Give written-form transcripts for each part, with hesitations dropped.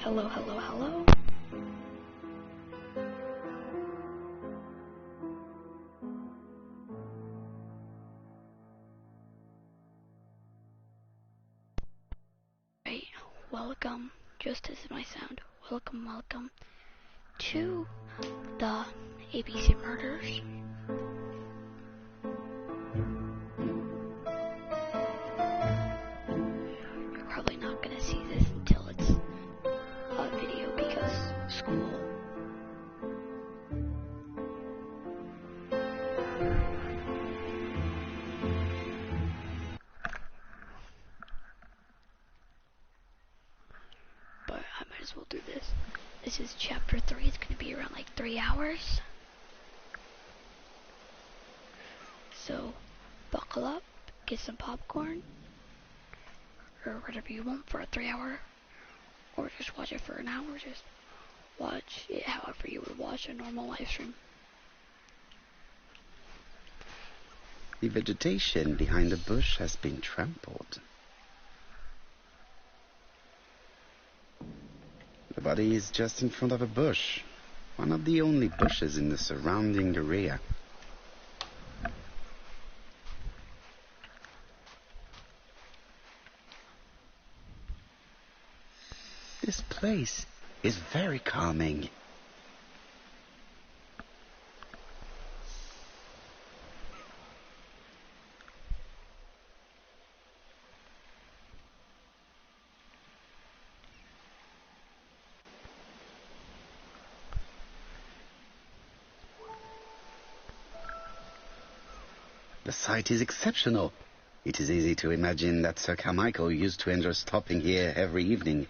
Hello, hello, hello. Right, welcome, just as my sound, welcome to the ABC Murders. You're probably not gonna see this until it's a video because school. But I might as well do this. This is chapter 3. It's gonna be around like 3 hours. So buckle up, get some popcorn, or whatever you want for a 3-hour, or just watch it for an hour. Just watch it however you would watch a normal live stream. The vegetation behind the bush has been trampled. The body is just in front of a bush, one of the only bushes in the surrounding area. This place is very calming. The site is exceptional. It is easy to imagine that Sir Carmichael used to enjoy stopping here every evening.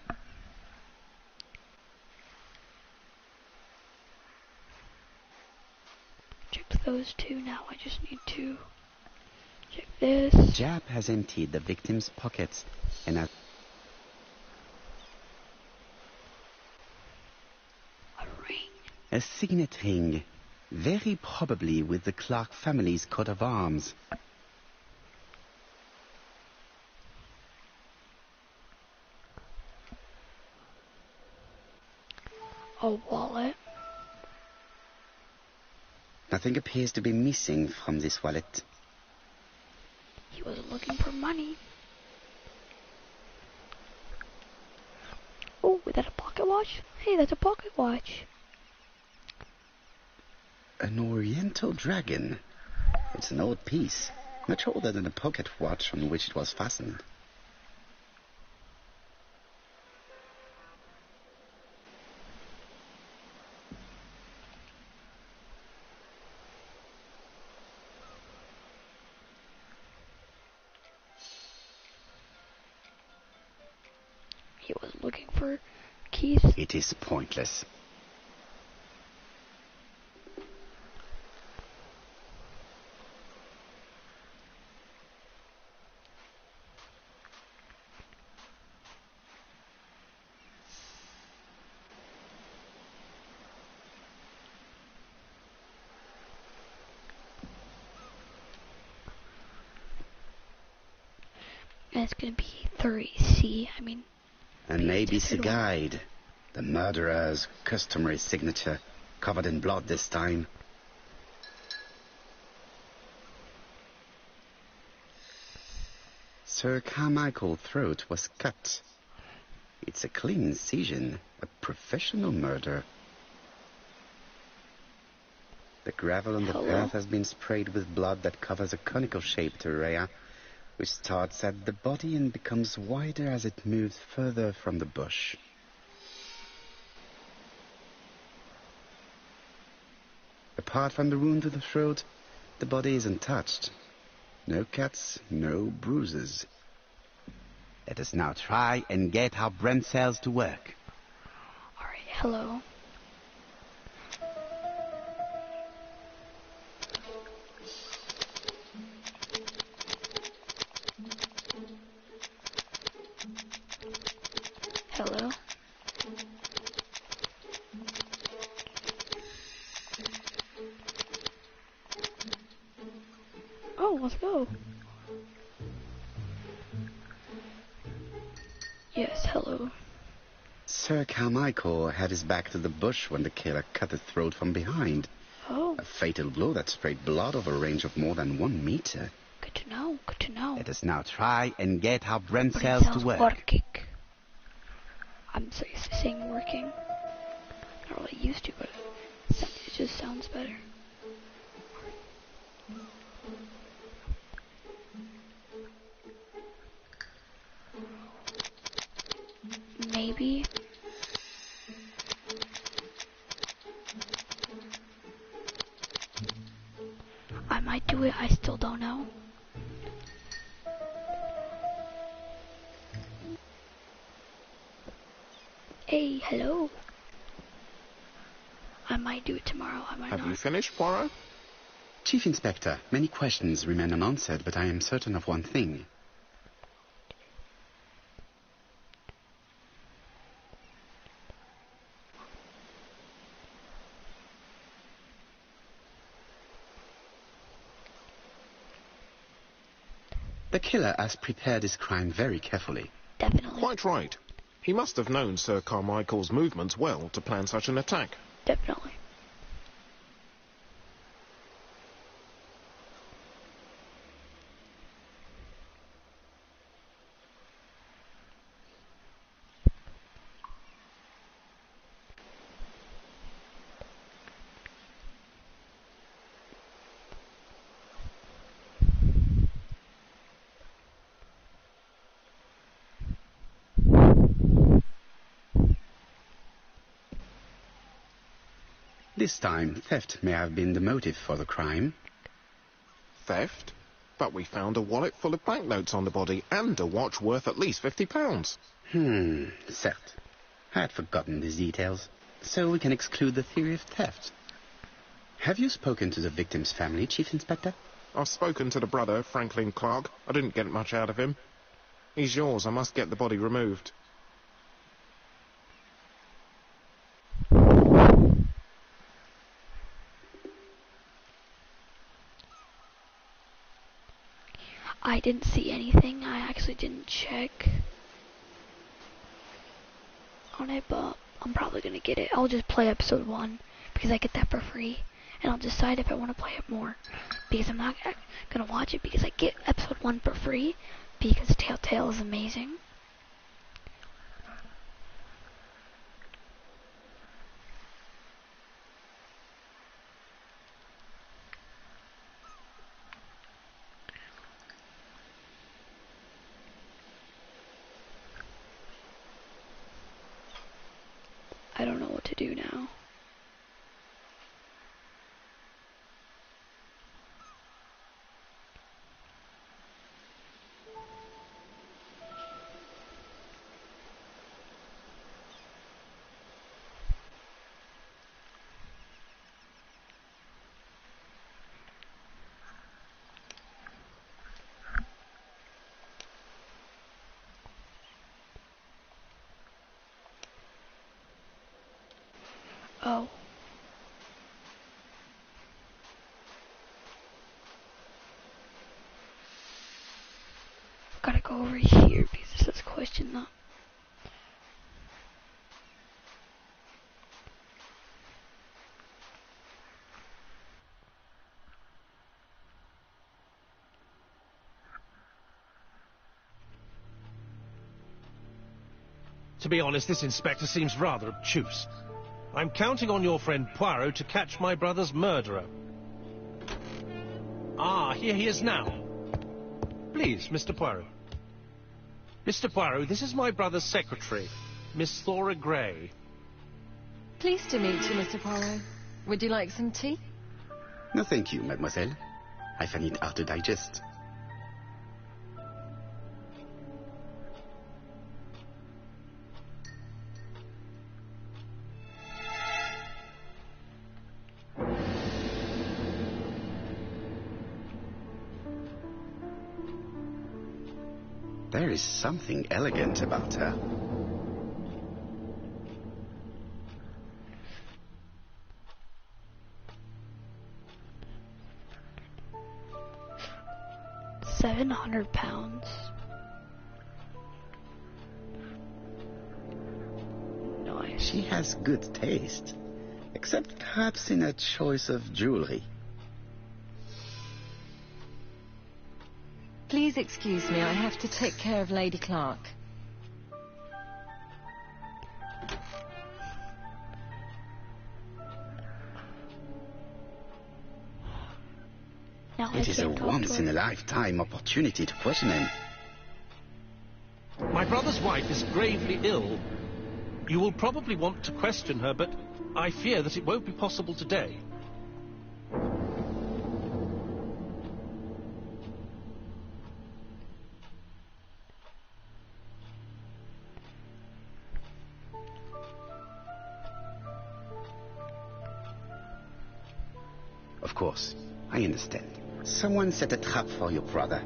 Check those two now. I just need to check this. Jap has emptied the victim's pockets and has... A ring. a signet ring, very probably with the Clark family's coat of arms. A wallet. Nothing appears to be missing from this wallet. He was looking for money. Oh, is that a pocket watch? Hey, that's a pocket watch. An oriental dragon. It's an old piece, much older than the pocket watch on which it was fastened. He was looking for keys. It is pointless. And it's gonna be 3C. I mean, An ABC guide. The murderer's customary signature, covered in blood this time. Sir Carmichael's throat was cut. It's a clean incision, a professional murder. The gravel on the path has been sprayed with blood that covers a conical-shaped area, which starts at the body and becomes wider as it moves further from the bush. Apart from the wound to the throat, the body is untouched. No cuts, no bruises. Let us now try and get our brain cells to work. alright, hello. Hello. Oh, let's go. Yes, hello. Sir Carmichael had his back to the bush when the killer cut his throat from behind. Oh, A fatal blow that sprayed blood over a range of more than 1 meter. good to know, good to know. Let us now try and get our brain Brain cells to cells work. working. I'm so used to saying working. Not really used to, but it just sounds better. Maybe. I might do it, I still don't know. Hey, hello. I might do it tomorrow, I might not. Have you finished, Poirot? Chief Inspector, many questions remain unanswered, but I am certain of one thing. The killer has prepared his crime very carefully. Definitely. Quite right. He must have known Sir Carmichael's movements well to plan such an attack. Definitely. This time, theft may have been the motive for the crime. Theft? But we found a wallet full of banknotes on the body and a watch worth at least £50. Certes. I had forgotten these details. So we can exclude the theory of theft. Have you spoken to the victim's family, Chief Inspector? I've spoken to the brother, Franklin Clark. I didn't get much out of him. He's yours. I must get the body removed. I didn't see anything. I actually didn't check on it, but I'm probably gonna get it. I'll just play episode 1 because I get that for free, and I'll decide if I want to play it more. Because I'm not gonna watch it because I get episode 1 for free because Telltale is amazing. I don't know what to do now. Oh. Gotta go over here because it says question that. To be honest, this inspector seems rather obtuse. I'm counting on your friend Poirot to catch my brother's murderer. Ah, here he is now. Please, Mr. Poirot. Mr. Poirot, this is my brother's secretary, Miss Thora Gray. Pleased to meet you, Mr. Poirot. Would you like some tea? No, thank you, mademoiselle. I find it hard to digest. There is something elegant about her. £700. She has good taste, except perhaps in her choice of jewelry. Please excuse me, I have to take care of Lady Clark. Now It is a once-in-a-lifetime opportunity to question him. My brother's wife is gravely ill. You will probably want to question her, but I fear that it won't be possible today. Of course, I understand. Someone set a trap for your brother.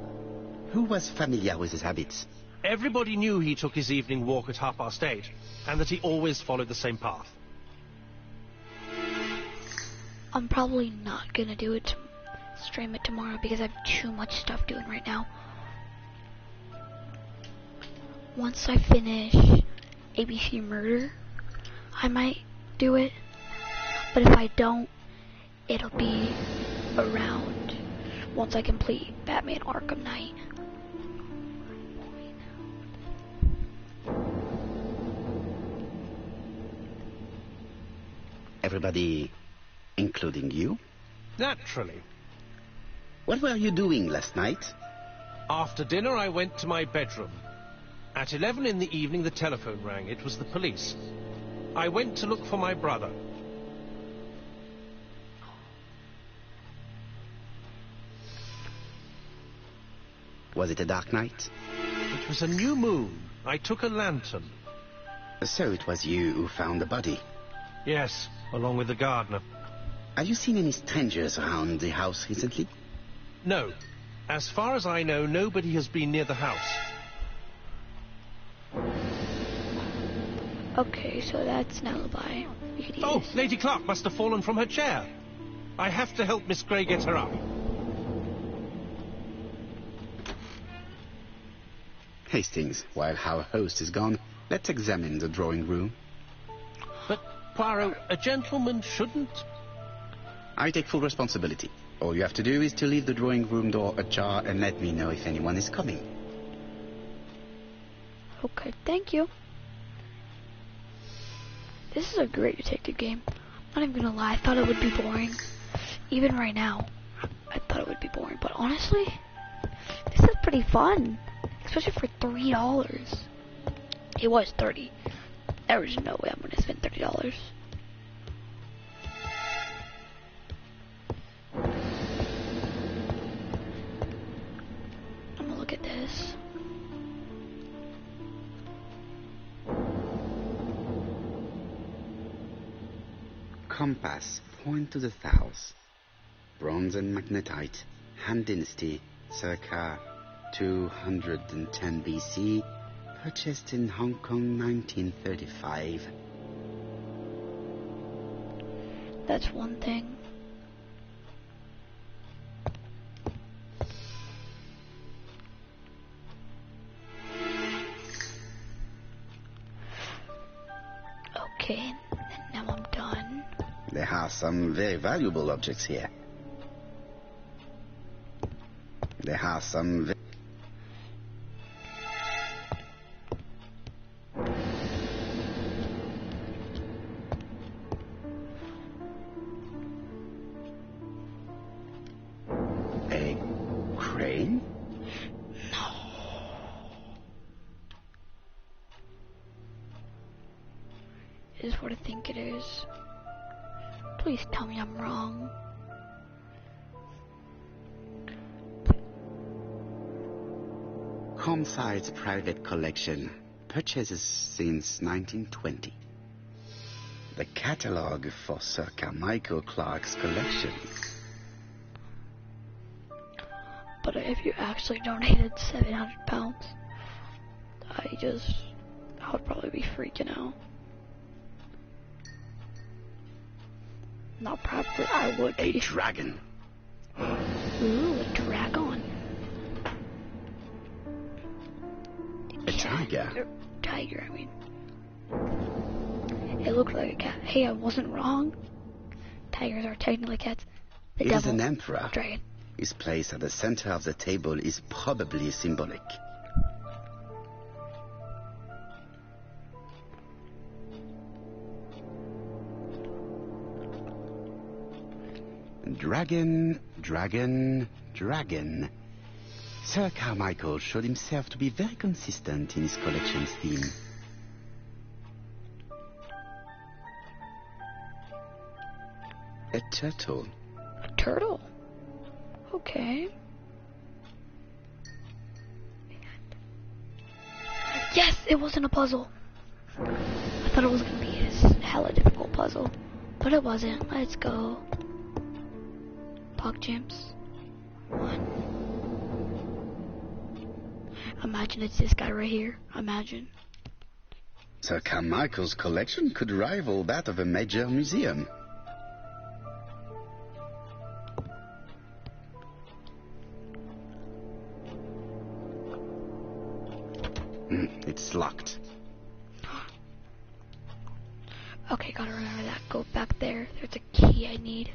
Who was familiar with his habits? Everybody knew he took his evening walk at 8:30, and that he always followed the same path. I'm probably not gonna do it, stream it tomorrow because I have too much stuff doing right now. Once I finish ABC Murder, I might do it. But if I don't, it'll be around once I complete Batman Arkham Knight. Everybody, including you? Naturally. What were you doing last night? After dinner, I went to my bedroom. At 11 in the evening, the telephone rang. It was the police. I went to look for my brother. Was it a dark night? It was a new moon. I took a lantern. So it was you who found the body. Yes, along with the gardener. Have you seen any strangers around the house recently? No. As far as I know, nobody has been near the house. Okay, so that's an alibi. You could Oh, use. Lady Clark must have fallen from her chair. I have to help Miss Grey get her up. Hastings, while our host is gone, let's examine the drawing room. But, Poirot, a gentleman shouldn't... I take full responsibility. All you have to do is to leave the drawing room door ajar and let me know if anyone is coming. Okay, thank you. This is a great detective game. I'm not even gonna lie, I thought it would be boring. Even right now, I thought it would be boring. But honestly, this is pretty fun. Especially for $3. It was 30. There was no way I'm gonna spend $30. I'm gonna look at this. Compass, point to the south. Bronze and magnetite, Han Dynasty, circa 210 BC, purchased in Hong Kong 1935. That's one thing. Okay, and now I'm done. There are some very valuable objects here. There are some... A crane? No. It is what I think it is. Please tell me I'm wrong. Homicide's private collection, purchases since 1920. The catalogue for Sir Carmichael Clark's collection. But if you actually donated £700, I would probably be freaking out. Not probably, I would A be. dragon. Ooh, a dragon. A tiger. Tiger, I mean. It looked like a cat. Hey, I wasn't wrong. Tigers are technically cats. The It is devil. an emperor. Dragon. His place at the center of the table is probably symbolic. Dragon, dragon, dragon. Sir Carmichael showed himself to be very consistent in his collection's theme. A turtle. A turtle. Okay. Yes, it wasn't a puzzle. I thought it was gonna be a hella difficult puzzle, but it wasn't. Let's go. Pog Jimps. 1. Imagine it's this guy right here. Imagine. Sir Carmichael's collection could rival that of a major museum. It's locked. Okay, gotta remember that. Go back there. There's a key I need.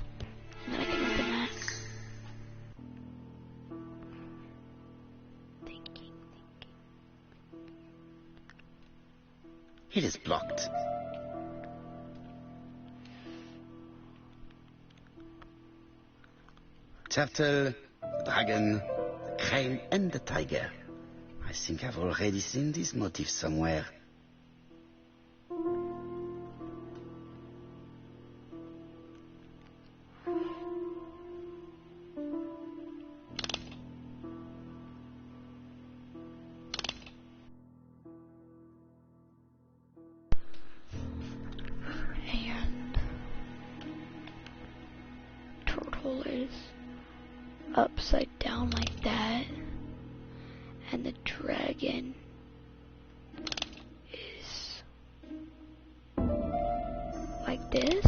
And then I can open that. Thinking. It is blocked. Turtle, the dragon, the crane, and the tiger. I think I've already seen this motif somewhere. And turtle is upside down like that. And the dragon is like this.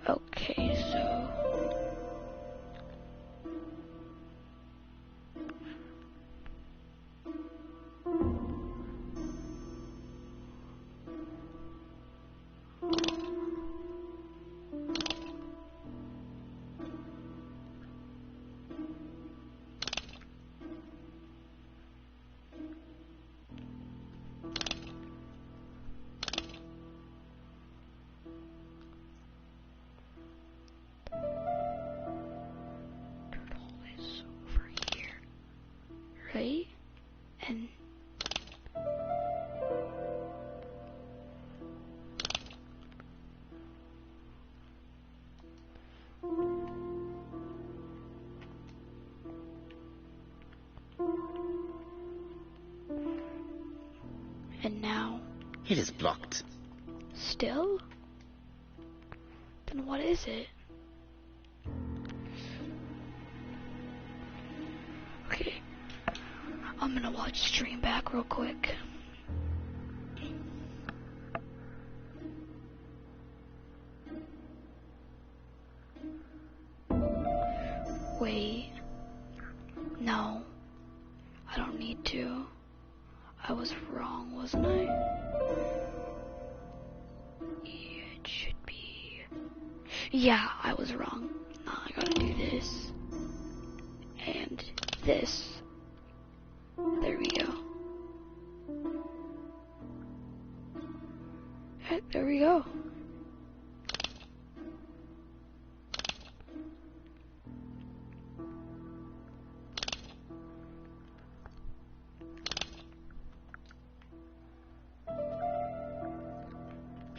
Okay, so over here, right? And now It is blocked. still? Then what is it? Okay, I'm gonna watch stream back real quick. Wait. No. I don't need to. I was wrong, wasn't I? Yeah, it should be. Yeah, I was wrong. Now I gotta do this. And this. There we go. There we go.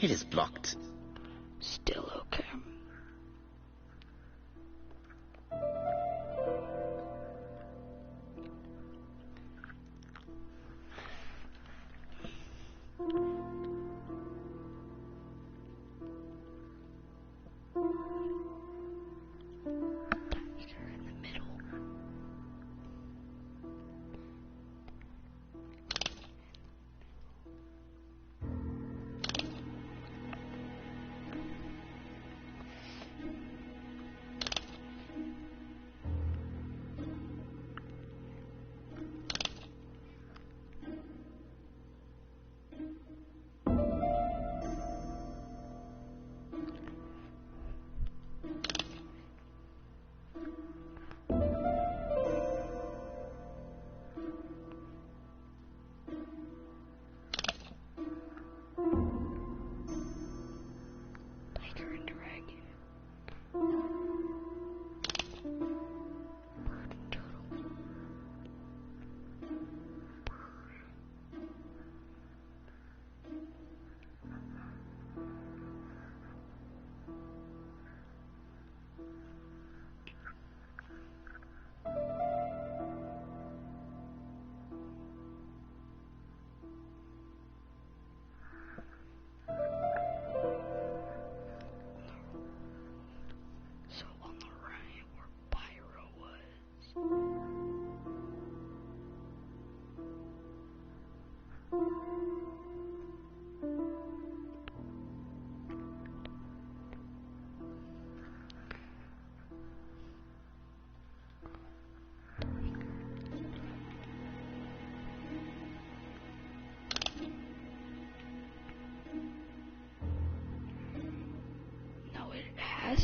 It is blocked. Still okay. You're in the middle.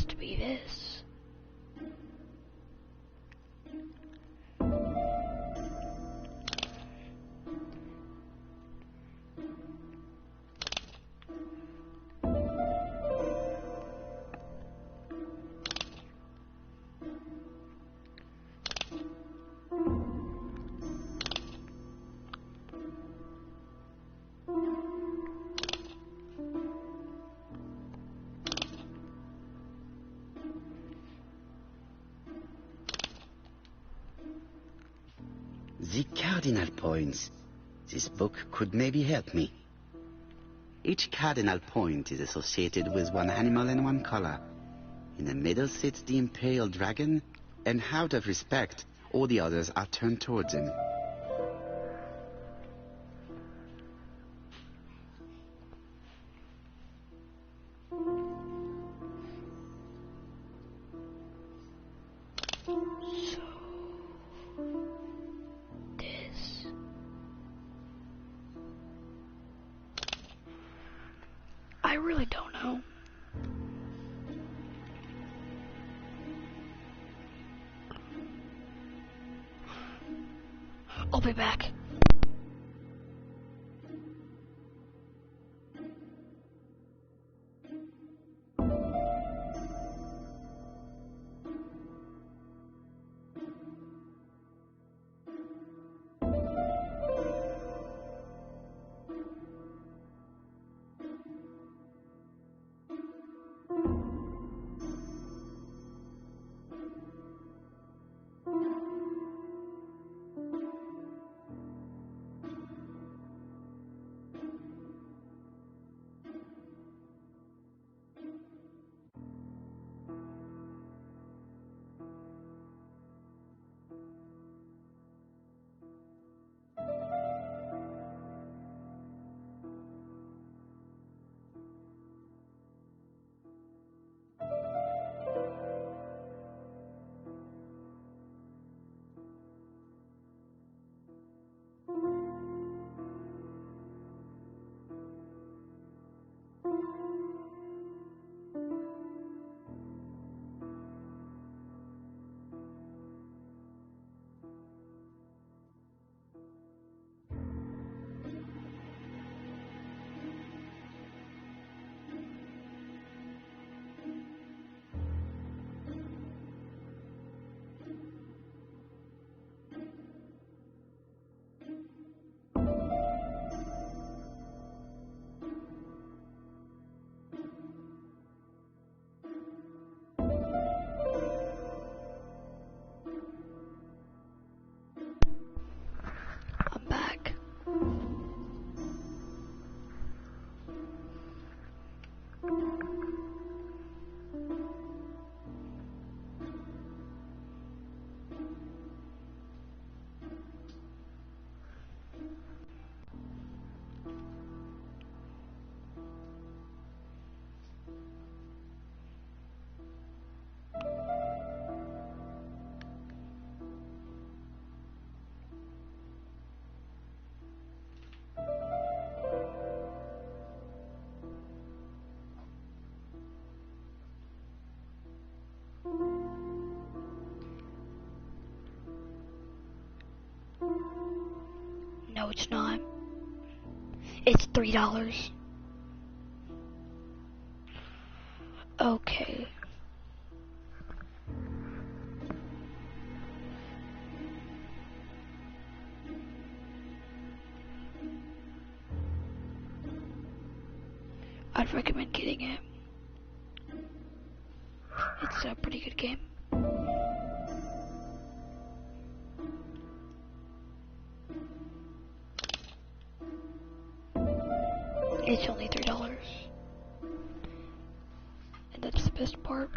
has to be this. The cardinal points. This book could maybe help me. Each cardinal point is associated with one animal and one color. In the middle sits the imperial dragon, and out of respect, all the others are turned towards him. I really don't know. I'll be back. I'm back. No, it's not. It's $3. Okay. I'd recommend getting it. It's a pretty good game. It's only $3. And that's the best part.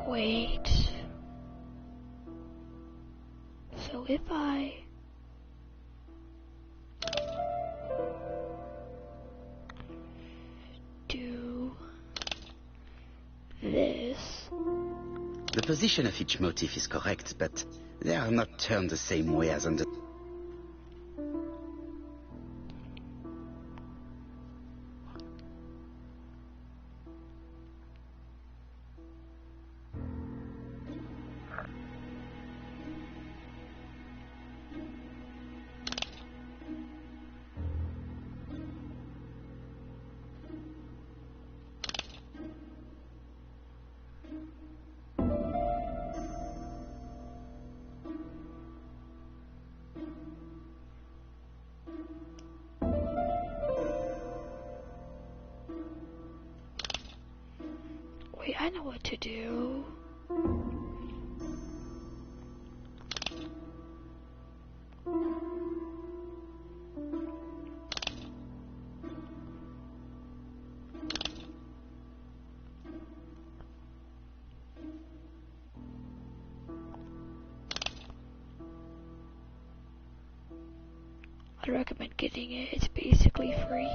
Wait. So So if I do this, The position of each motif is correct, but they are not turned the same way as on the... wait, I know what to do. I'd recommend getting it. It's basically free.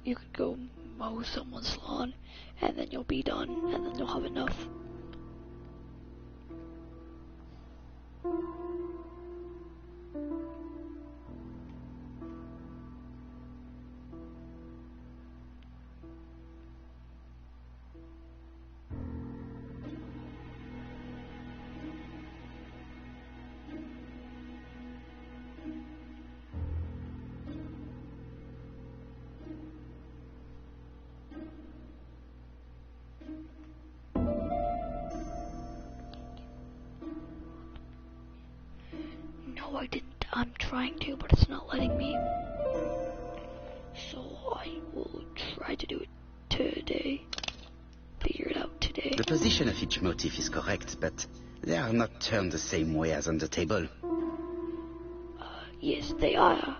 You could go mow someone's lawn, and then you'll be done, and then you'll have enough. No, I didn't. I'm trying to, but it's not letting me. So I will try to do it today. Figure it out today. The position of each motif is correct, but they are not turned the same way as on the table. Yes, they are.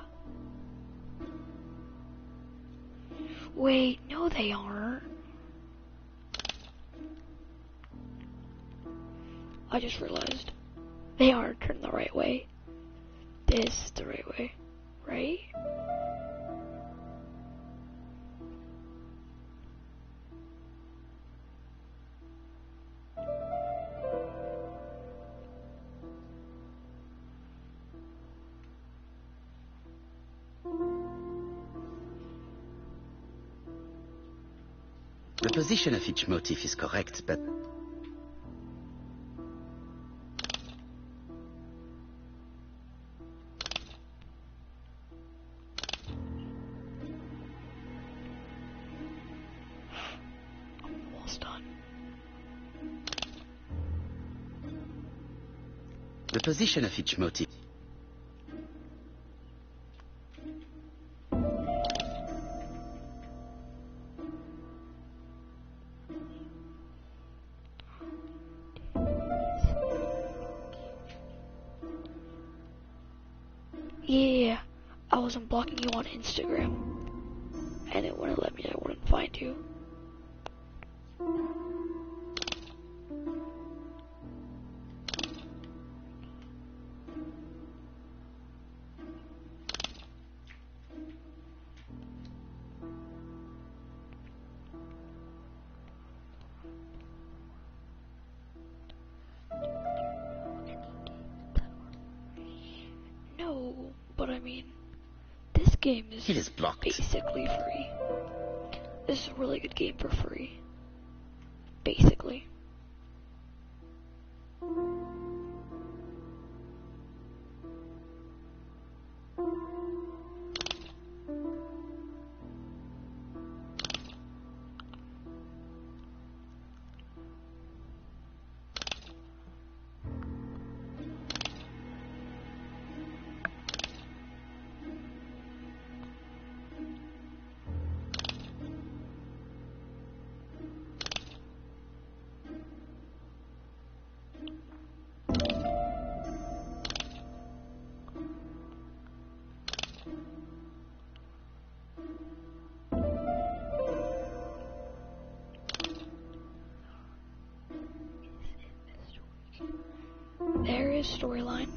Wait, no they aren't. I just realized. They aren't turned the right way. This is the right way, right? The position of each motif is correct, but... Almost done. The position of each motif... Yeah, I wasn't blocking you on Instagram, and it wouldn't let me. I wouldn't find you. No, but I mean, this game is It is blocked. basically free. This is a really good game for free. Basically. There is storyline.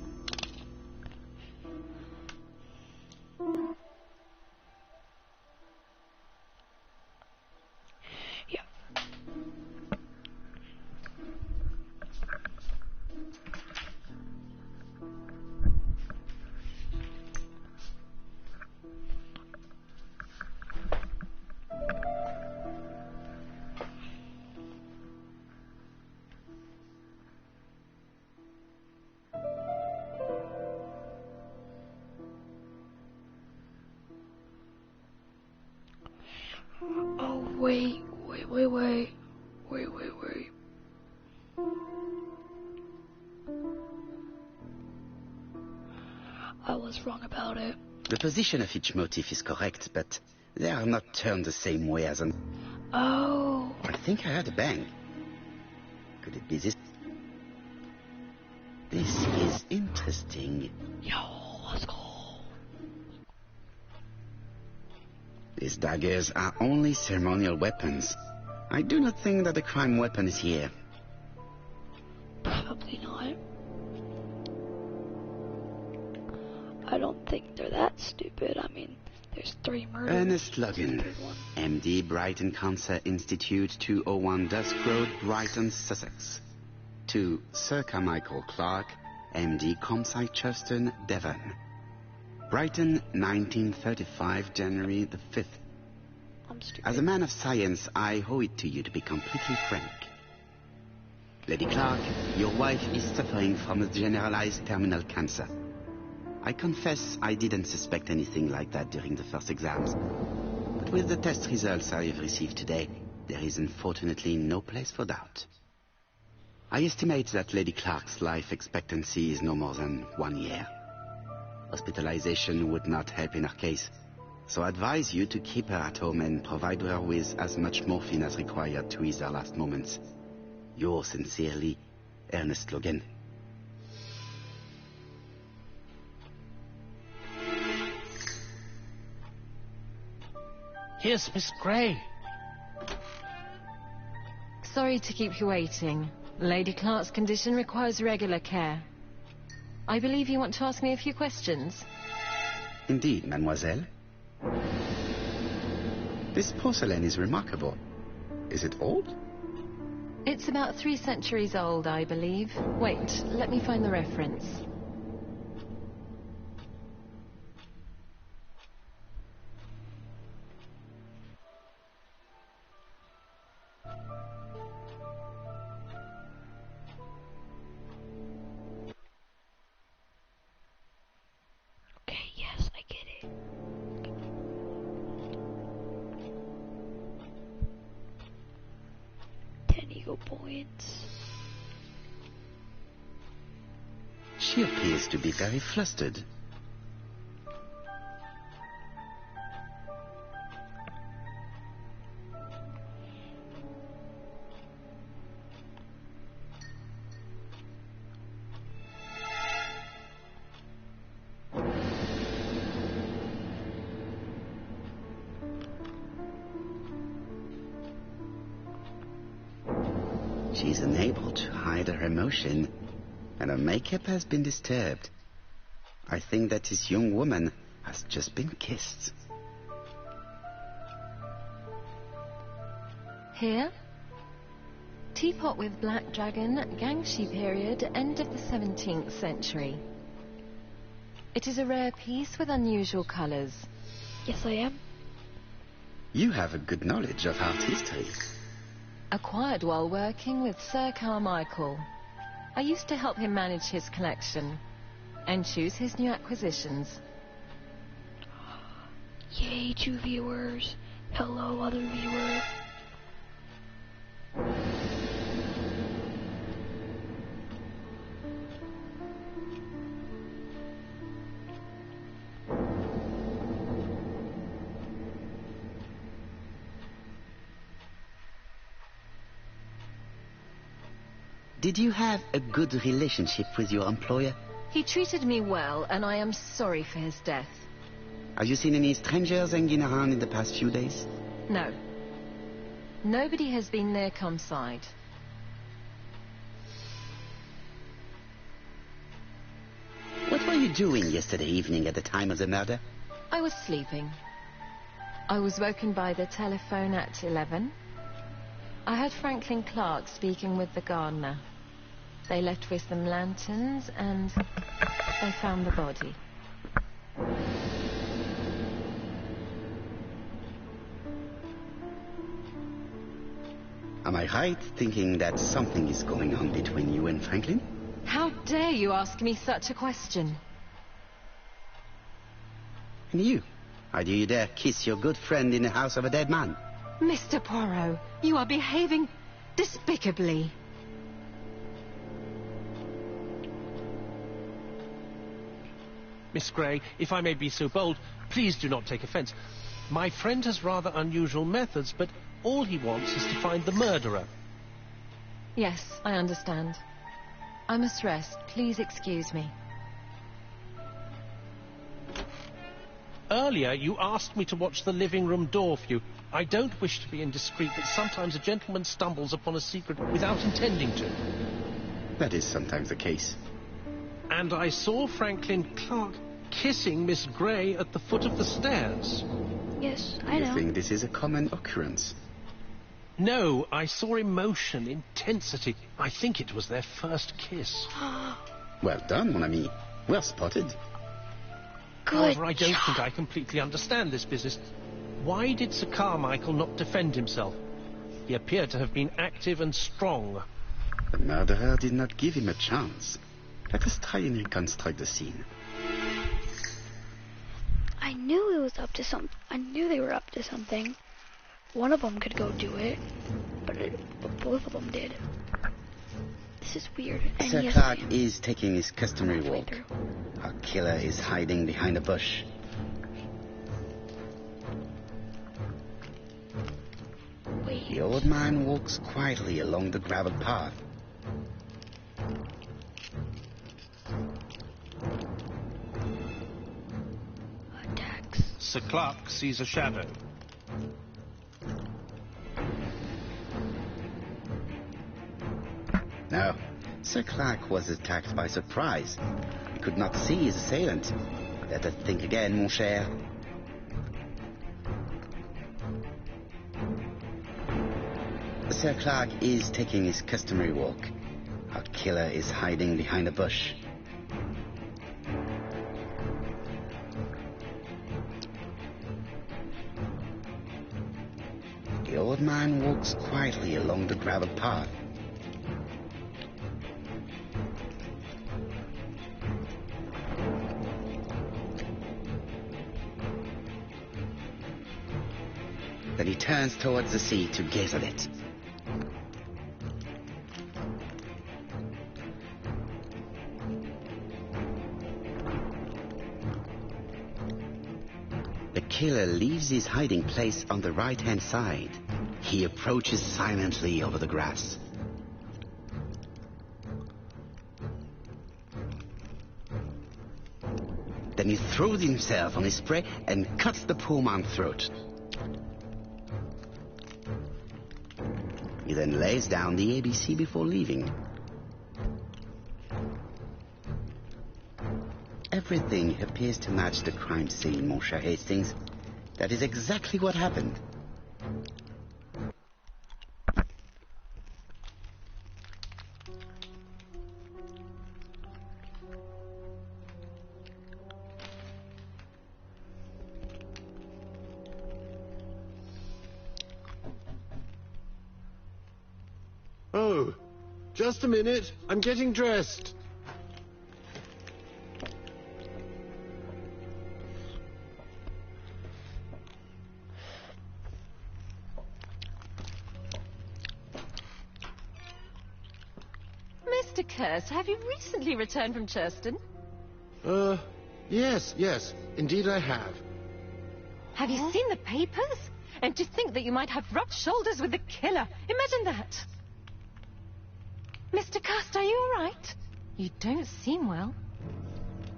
Yeah. Oh, wait. I was wrong about it. The position of each motif is correct, but they are not turned the same way as an... Oh. I think I heard a bang. Could it be this? This is interesting. Yo, let's go. These daggers are only ceremonial weapons. I do not think that the crime weapon is here. Probably not. I don't think they're that stupid. I mean, there's 3 murders. Ernest Logan, MD, Brighton Cancer Institute, 201 Dusk Road, Brighton, Sussex. To Sir Carmichael Clark, MD, Comsite Churchton, Devon. Brighton, 1935, January the 5th. I'm stupid. As a man of science, I owe it to you to be completely frank. Lady Clark, your wife is suffering from a generalized terminal cancer. I confess I didn't suspect anything like that during the first exams. But with the test results I have received today, there is unfortunately no place for doubt. I estimate that Lady Clark's life expectancy is no more than 1 year. Hospitalization would not help in her case, so I advise you to keep her at home and provide her with as much morphine as required to ease her last moments. Yours sincerely, Ernest Logan. Here's Miss Gray. Sorry to keep you waiting. Lady Clark's condition requires regular care. I believe you want to ask me a few questions. Indeed, mademoiselle. This porcelain is remarkable. Is it old? It's about 3 centuries old, I believe. Wait, let me find the reference. Okay, yes, I get it. 10 ego points. She appears to be very flustered. She's unable to hide her emotion, and her makeup has been disturbed. I think that this young woman has just been kissed. Here? Teapot with black dragon, Gangshi period, end of the 17th century. It is a rare piece with unusual colours. Yes, I am. You have a good knowledge of art history. Acquired while working with Sir Carmichael. I used to help him manage his collection and choose his new acquisitions. Yay, 2 viewers. Hello, other viewer. Did you have a good relationship with your employer? He treated me well, and I am sorry for his death. Have you seen any strangers hanging around in the past few days? No. Nobody has been near Comside. doing yesterday evening at the time of the murder? I was sleeping. I was woken by the telephone at 11. I heard Franklin Clark speaking with the gardener. They left with some lanterns and they found the body. Am I right thinking that something is going on between you and Franklin? How dare you ask me such a question? And you? How do you dare kiss your good friend in the house of a dead man? Mr. Poirot, you are behaving despicably. Miss Gray, if I may be so bold, please do not take offence. My friend has rather unusual methods, but all he wants is to find the murderer. Yes, I understand. I must rest. Please excuse me. Earlier, you asked me to watch the living room door for you. I don't wish to be indiscreet, but sometimes a gentleman stumbles upon a secret without intending to. That is sometimes the case. And I saw Franklin Clark kissing Miss Gray at the foot of the stairs. Yes, I You know. think this is a common occurrence? No, I saw emotion, intensity. I think it was their first kiss. Well done, mon ami. Well spotted. Good However, I don't job. think I completely understand this business. Why did Sir Carmichael not defend himself? He appeared to have been active and strong. The murderer did not give him a chance. Let us try and reconstruct the scene. I knew it was up to some. I knew they were up to something. One of them could go do it, but both of them did. This is weird. And Sir yes, Clark ma'am. is taking his customary Halfway walk. through. Our killer is hiding behind a bush. Wait. The old man walks quietly along the gravel path. Attacks. Sir Clark sees a shadow. No, Sir Clark was attacked by surprise. He could not see his assailant. Let us think again, mon cher. Sir Clark is taking his customary walk. Our killer is hiding behind a bush. The old man walks quietly along the gravel path. Then he turns towards the sea to gaze at it. The killer leaves his hiding place on the right-hand side. He approaches silently over the grass. Then he throws himself on his prey and cuts the poor man's throat. He then lays down the ABC before leaving. Everything appears to match the crime scene, mon cher Hastings. That is exactly what happened. Oh, just a minute. I'm getting dressed. Mr. Curse, have you recently returned from Churston? Yes. Indeed I have. Have you seen the papers? And to think that you might have rubbed shoulders with the killer. Imagine that. Mr. Cust, are you all right? You don't seem well.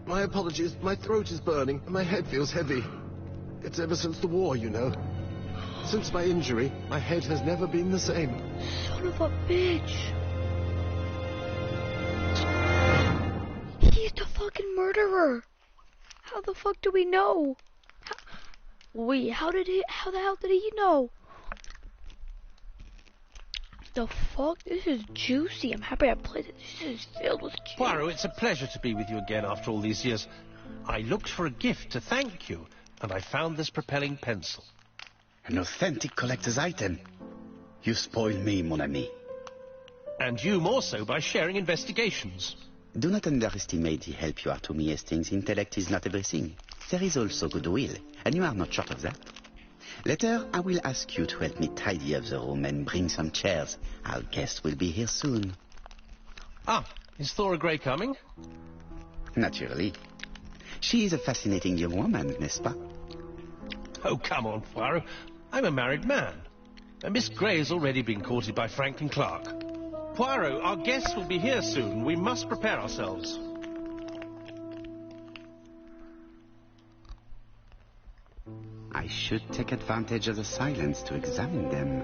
My apologies. My throat is burning and my head feels heavy. It's ever since the war, you know. Since my injury, my head has never been the same. Son of a bitch. He's the fucking murderer. How the fuck do we know? Wait, how the hell did he know? The fuck? This is juicy. I'm happy I played it. This is filled with juice. Poirot, it's a pleasure to be with you again after all these years. I looked for a gift to thank you, and I found this propelling pencil. An authentic collector's item. You spoil me, mon ami. And you more so by sharing investigations. Do not underestimate the help you are to me, Hastings. Intellect is not everything. There is also goodwill, and you are not short of that. Later, I will ask you to help me tidy up the room and bring some chairs. Our guest will be here soon. Ah, is Thora Grey coming? Naturally. She is a fascinating young woman, n'est-ce pas? Oh, come on, Poirot. I'm a married man. And Miss Grey has already been courted by Franklin Clark. Poirot, our guests will be here soon. We must prepare ourselves. I should take advantage of the silence to examine them.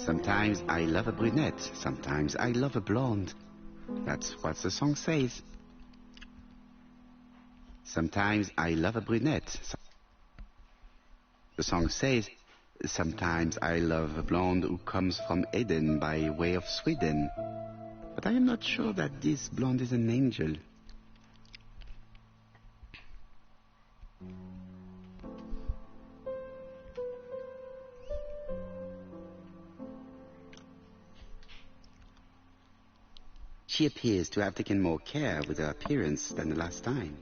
Sometimes I love a brunette, sometimes I love a blonde. That's what the song says. Sometimes I love a brunette. The song says, sometimes I love a blonde who comes from Eden by way of Sweden. But I am not sure that this blonde is an angel. She appears to have taken more care with her appearance than the last time.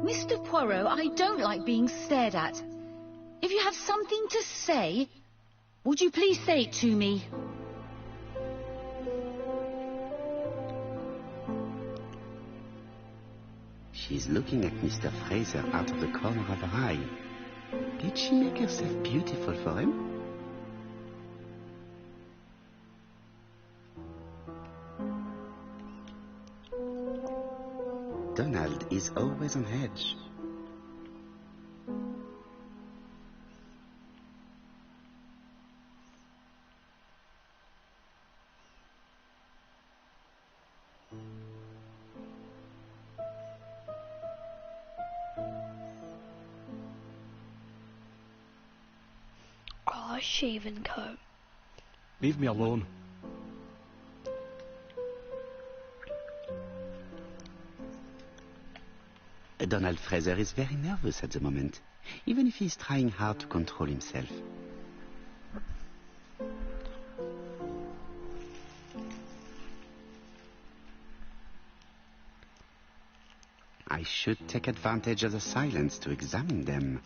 Mr. Poirot, I don't like being stared at. If you have something to say, would you please say it to me? She's looking at Mr. Fraser out of the corner of her eye. Did she make herself beautiful for him? Donald is always on edge. Aw, shaven coat. Leave me alone. Donald Fraser is very nervous at the moment, even if he's trying hard to control himself. I should take advantage of the silence to examine them.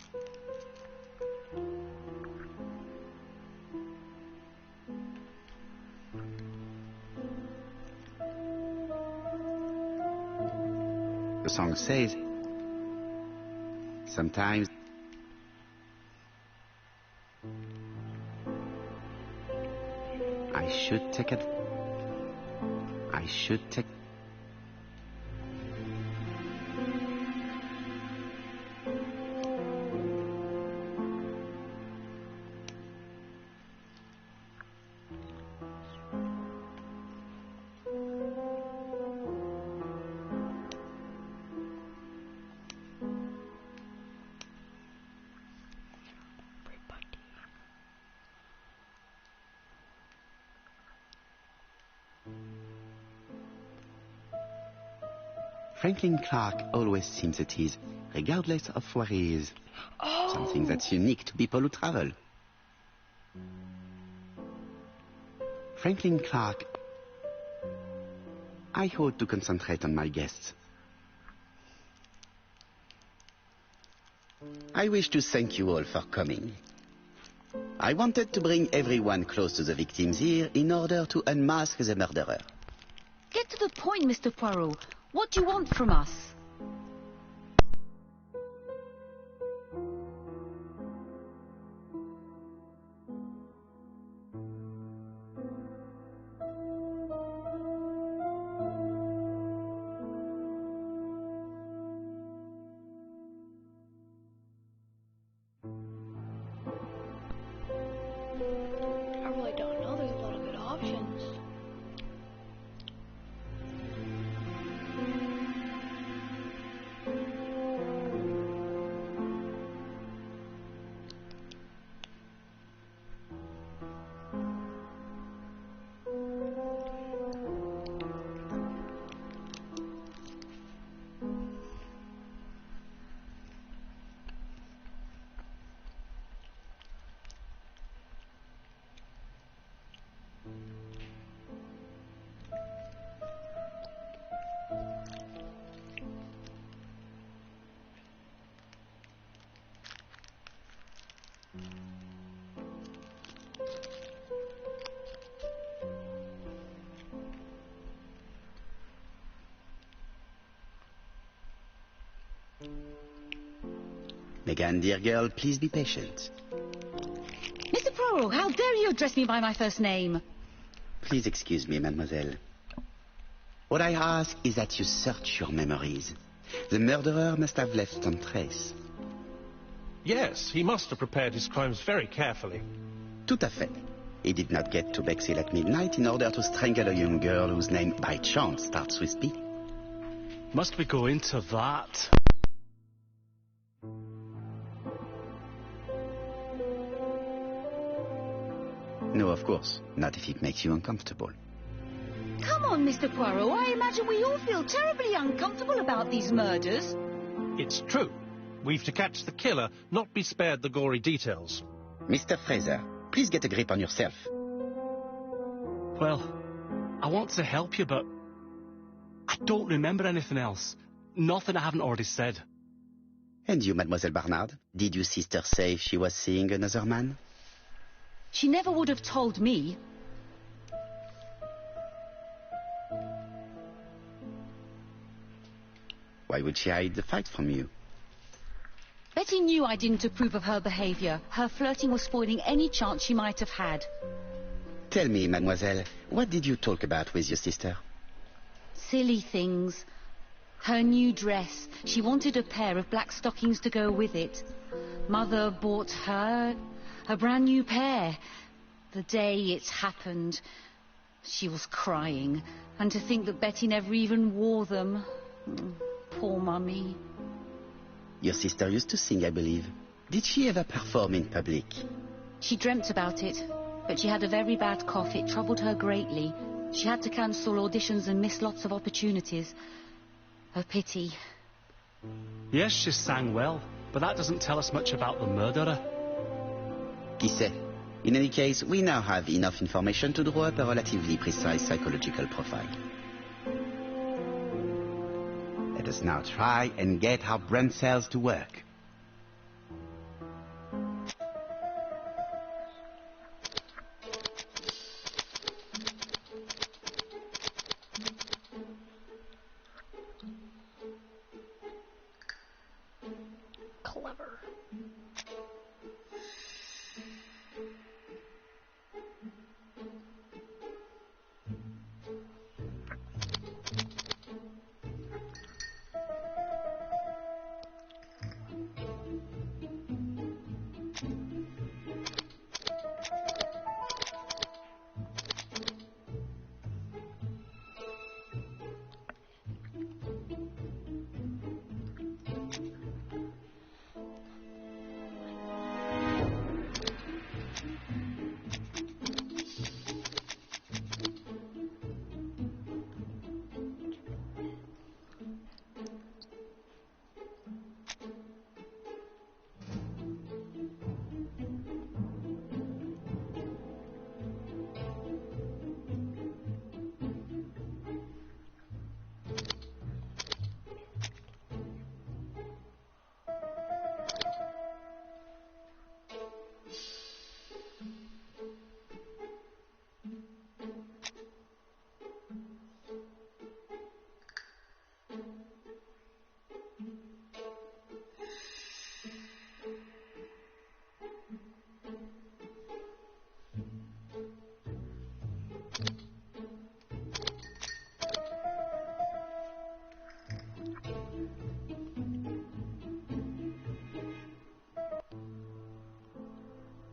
The song says, sometimes I should take Franklin Clark always seems at ease, regardless of where he is. Oh. Something that's unique to people who travel. Franklin Clark. I ought to concentrate on my guests. I wish to thank you all for coming. I wanted to bring everyone close to the victims here in order to unmask the murderer. Get to the point, Mr. Poirot. What do you want from us? I really don't know. There's a lot of good options. Megan, dear girl, please be patient. Mr. Poirot, how dare you address me by my first name? Please excuse me, mademoiselle. What I ask is that you search your memories. The murderer must have left some trace. Yes, he must have prepared his crimes very carefully. Tout à fait. He did not get to Bexhill at midnight in order to strangle a young girl whose name by chance starts with P. Must we go into that? No, of course. Not if it makes you uncomfortable. Come on, Mr. Poirot. I imagine we all feel terribly uncomfortable about these murders. It's true. We've to catch the killer, not be spared the gory details. Mr. Fraser, please get a grip on yourself. Well, I want to help you, but I don't remember anything else. Nothing I haven't already said. And you, Mademoiselle Barnard, did your sister say she was seeing another man? She never would have told me. Why would she hide the fact from you? Betty knew I didn't approve of her behaviour. Her flirting was spoiling any chance she might have had. Tell me, mademoiselle, what did you talk about with your sister? Silly things. Her new dress. She wanted a pair of black stockings to go with it. Mother bought her a brand new pair. The day it happened, she was crying. And to think that Betty never even wore them. Poor Mummy. Your sister used to sing, I believe. Did she ever perform in public? She dreamt about it, but she had a very bad cough. It troubled her greatly. She had to cancel auditions and miss lots of opportunities. A pity. Yes, she sang well, but that doesn't tell us much about the murderer. Qui sait? In any case, we now have enough information to draw up a relatively precise psychological profile. Let us now try and get our brain cells to work. Clever.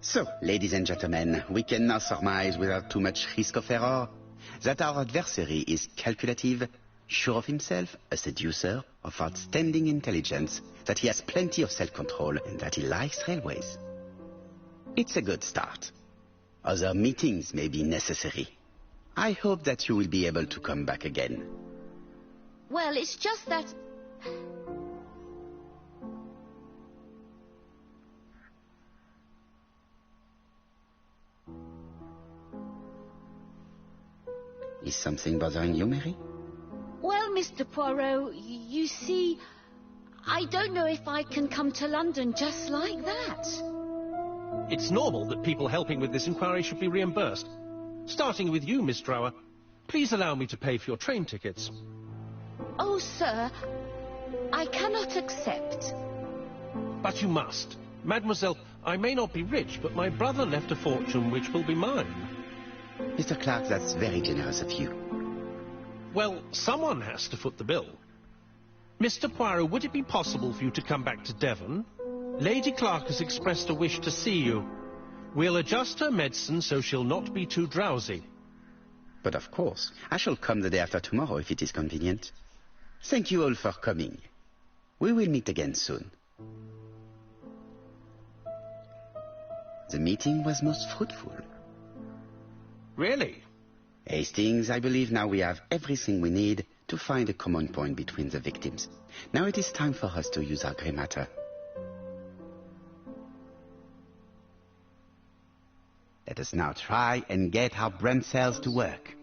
So, ladies and gentlemen, we can now surmise without too much risk of error that our adversary is calculative, sure of himself, a seducer of outstanding intelligence, that he has plenty of self-control, and that he likes railways. It's a good start. Other meetings may be necessary. I hope that you will be able to come back again. Well, it's just that... Is something bothering you, Mary? Well, Mr. Poirot, you see, I don't know if I can come to London just like that. It's normal that people helping with this inquiry should be reimbursed. Starting with you, Miss Drower. Please allow me to pay for your train tickets. Oh, sir, I cannot accept. But you must. Mademoiselle, I may not be rich, but my brother left a fortune which will be mine. Mr. Clark, that's very generous of you. Well, someone has to foot the bill. Mr. Poirot, would it be possible for you to come back to Devon? Lady Clark has expressed a wish to see you. We'll adjust her medicine so she'll not be too drowsy. But of course, I shall come the day after tomorrow if it is convenient. Thank you all for coming. We will meet again soon. The meeting was most fruitful. Really? Hastings, I believe now we have everything we need to find a common point between the victims. Now it is time for us to use our grey matter. Let us now try and get our brain cells to work.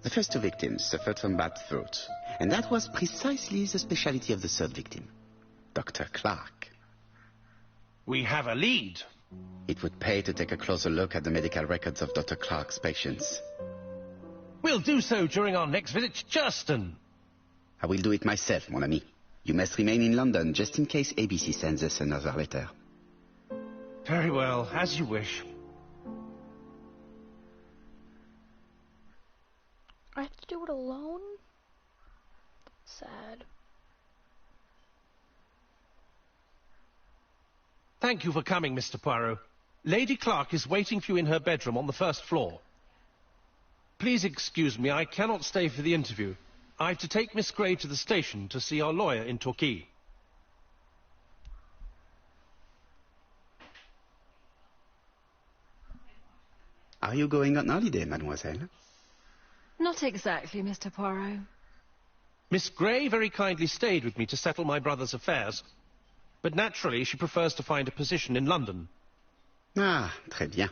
The first two victims suffered from bad throat, and that was precisely the specialty of the third victim, Dr. Clark. We have a lead. It would pay to take a closer look at the medical records of Dr. Clark's patients. We'll do so during our next visit to Churston. I will do it myself, mon ami. You must remain in London just in case ABC sends us another letter. Very well, as you wish. I have to do it alone? Sad. Thank you for coming, Mr. Poirot. Lady Clark is waiting for you in her bedroom on the first floor. Please excuse me, I cannot stay for the interview. I have to take Miss Gray to the station to see our lawyer in Torquay. Are you going on holiday, mademoiselle? Not exactly, Mr. Poirot. Miss Gray very kindly stayed with me to settle my brother's affairs. But naturally, she prefers to find a position in London. Ah, très bien.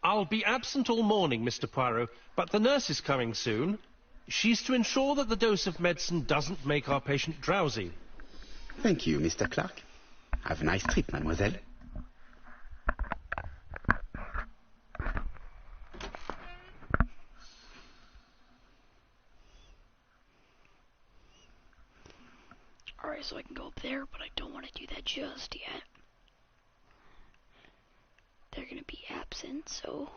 I'll be absent all morning, Mr. Poirot, but the nurse is coming soon. She's to ensure that the dose of medicine doesn't make our patient drowsy. Thank you, Mr. Clark. Have a nice trip, mademoiselle. Alright, so I can go up there, but I don't want to do that just yet. They're gonna be absent, so...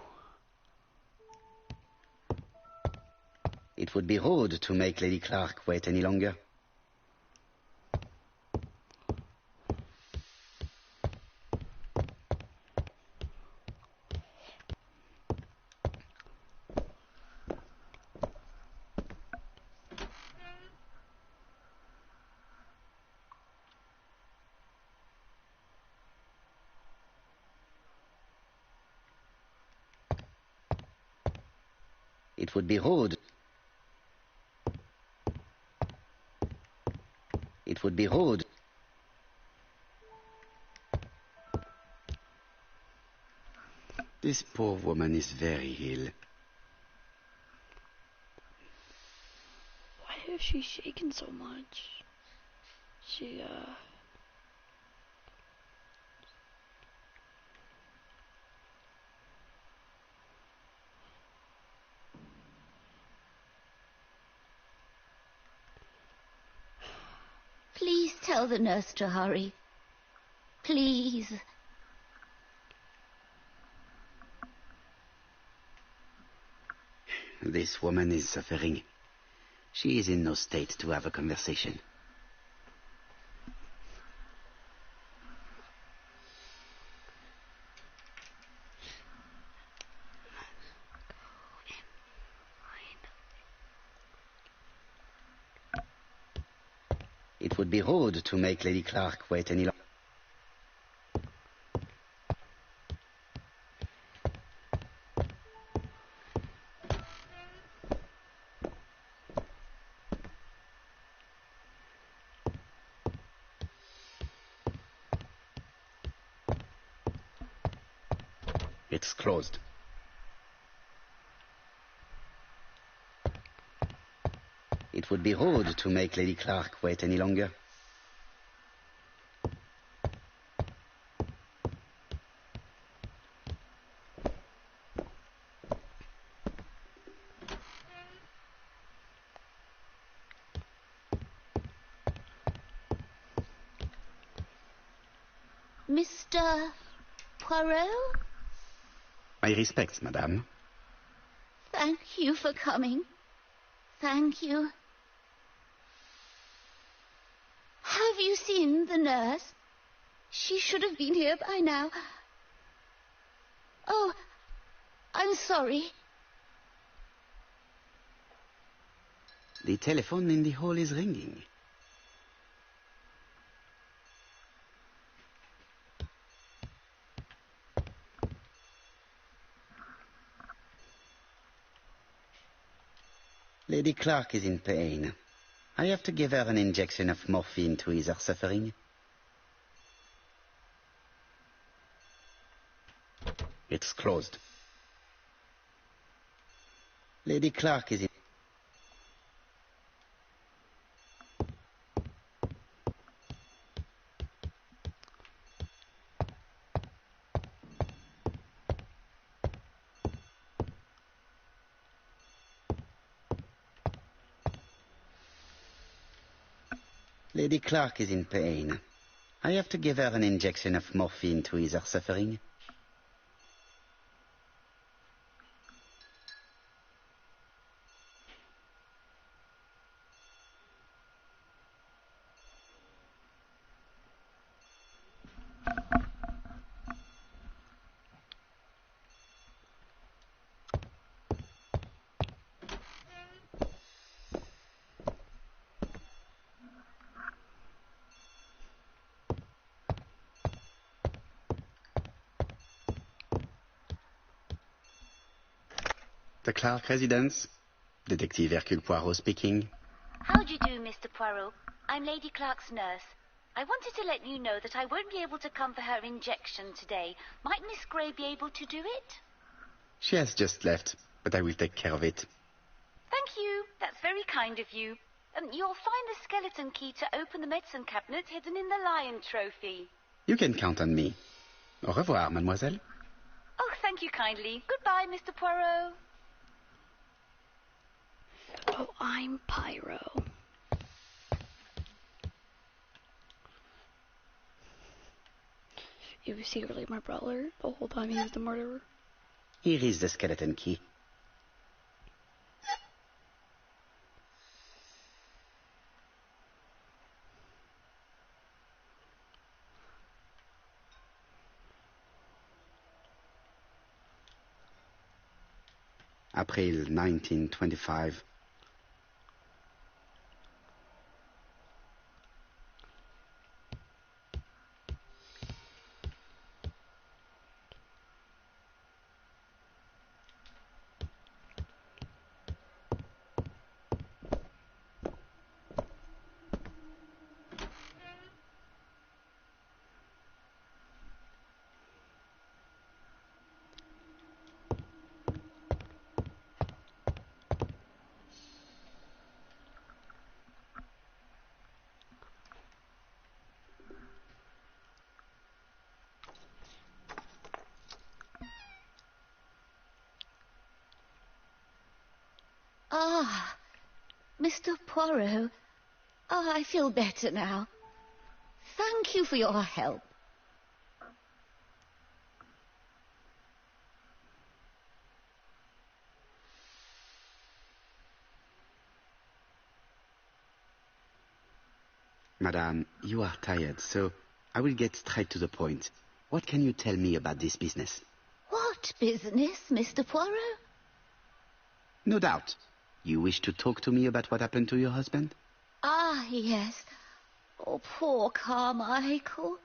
It would be rude to make Lady Clark wait any longer. It would be rude. It would be rude. This poor woman is very ill. Why is she shaking so much? She, Please tell the nurse to hurry. Please. This woman is suffering. She is in no state to have a conversation. It would be rude to make Lady Clark wait any longer. It's closed. It would be rude to make Lady Clark wait any longer. Mr. Poirot? My respects, madame. Thank you for coming. Thank you. Have you seen the nurse? She should have been here by now. Oh, I'm sorry. The telephone in the hall is ringing. Lady Clark is in pain. I have to give her an injection of morphine to ease her suffering. It's closed. Lady Clark is in... Lady Clark is in pain. I have to give her an injection of morphine to ease her suffering. The Clark residence. Detective Hercule Poirot speaking. How do you do, Mr. Poirot? I'm Lady Clark's nurse. I wanted to let you know that I won't be able to come for her injection today. Might Miss Grey be able to do it? She has just left, but I will take care of it. Thank you. That's very kind of you. You'll find the skeleton key to open the medicine cabinet hidden in the lion trophy. You can count on me. Au revoir, mademoiselle. Oh, thank you kindly. Goodbye, Mr. Poirot. Oh, I'm Pyro. He was secretly my brother the whole time he was the murderer. Here is the skeleton key. April 1925. Ah, Mr. Poirot. Ah, I feel better now. Thank you for your help. Madame, you are tired, so I will get straight to the point. What can you tell me about this business? What business, Mr. Poirot? No doubt. You wish to talk to me about what happened to your husband? Ah, yes. Oh, poor Carmichael.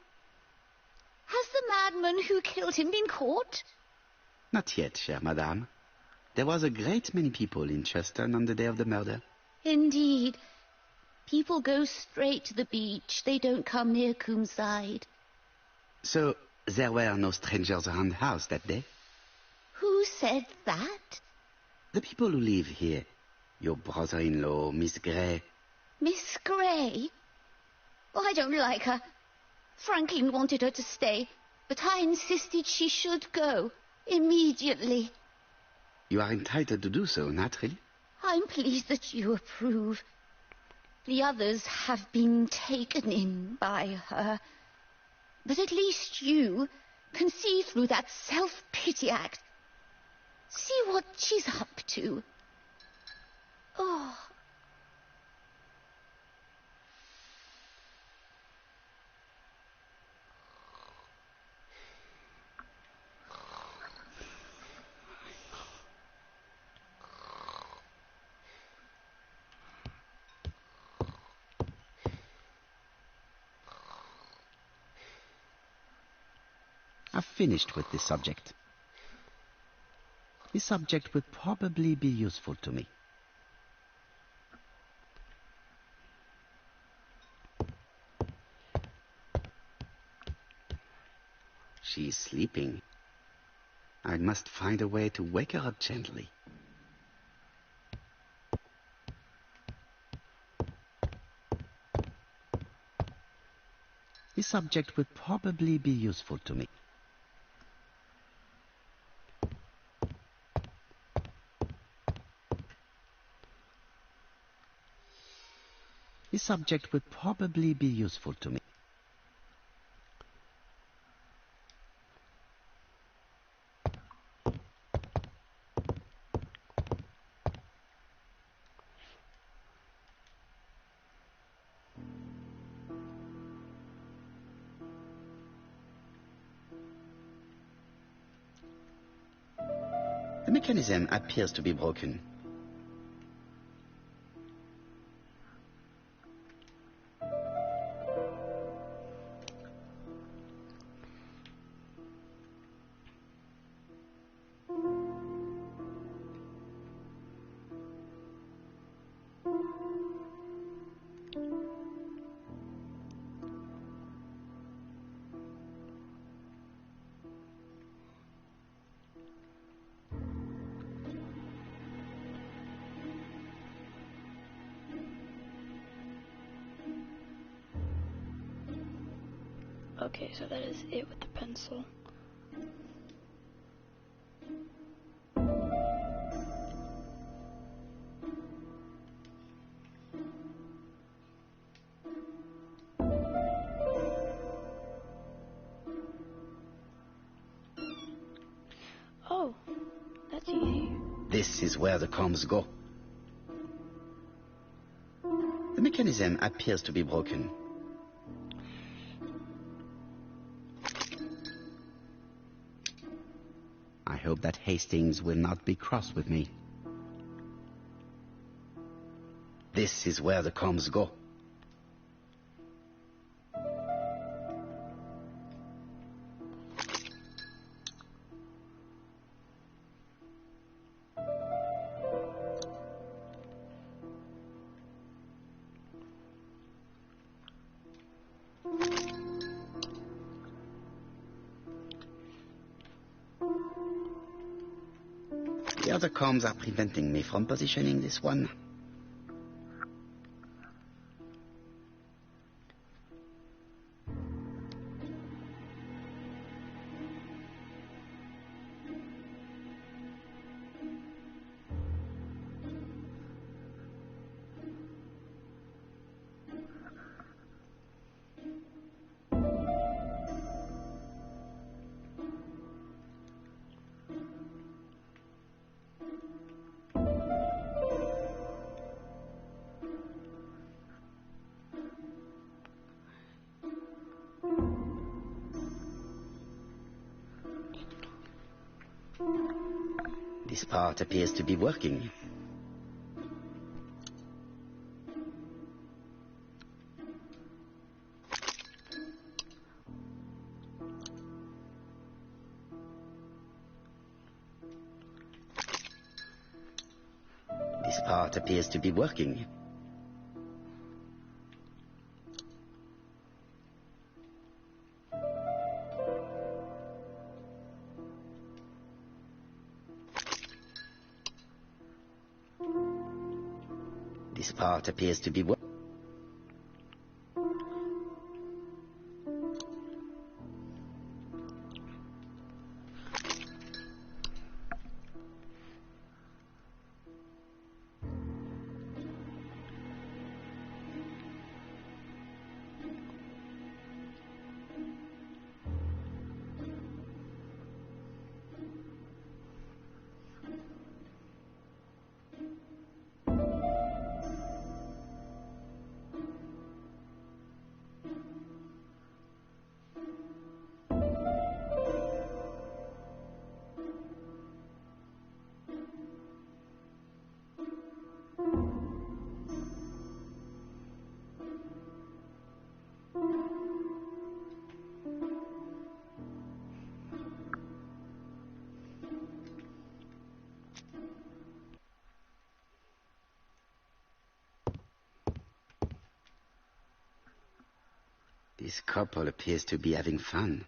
Has the madman who killed him been caught? Not yet, chère madame. There was a great many people in Cheston on the day of the murder. Indeed. People go straight to the beach. They don't come near Coomside. So, there were no strangers around the house that day? Who said that? The people who live here. Your brother-in-law, Miss Grey. Miss Grey? Oh, I don't like her. Franklin wanted her to stay, but I insisted she should go immediately. You are entitled to do so, naturally. I'm pleased that you approve. The others have been taken in by her. But at least you can see through that self-pity act. See what she's up to. Oh. I've finished with this subject. This subject will probably be useful to me. She's sleeping. I must find a way to wake her up gently. This subject will probably be useful to me. This subject would probably be useful to me. The mechanism appears to be broken. Okay, so that is it with the pencil. Oh, that's easy. This is where the comms go. The mechanism appears to be broken. I hope that Hastings will not be cross with me. This is where the comms go. The other comms are preventing me from positioning this one. This part appears to be working. This part appears to be working. This part appears to be working. This couple appears to be having fun.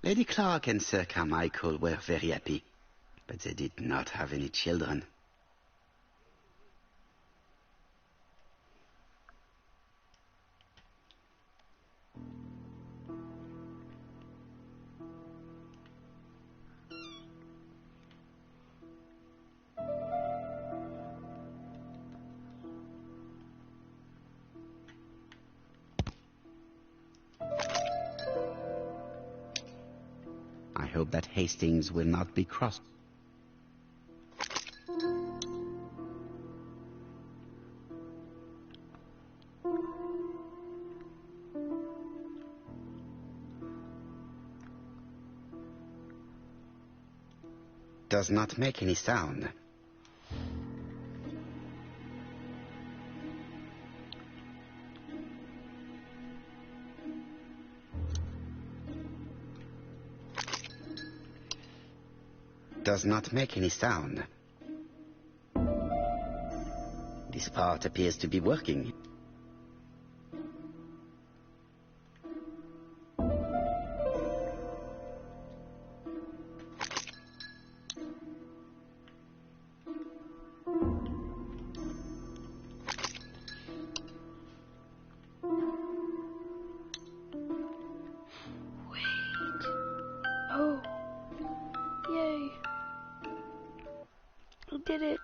Lady Clark and Sir Carmichael were very happy, but they did not have any children. hope that Hastings will not be crossed. Does not make any sound. Does not make any sound. This part appears to be working. Oh. Yay. I did it.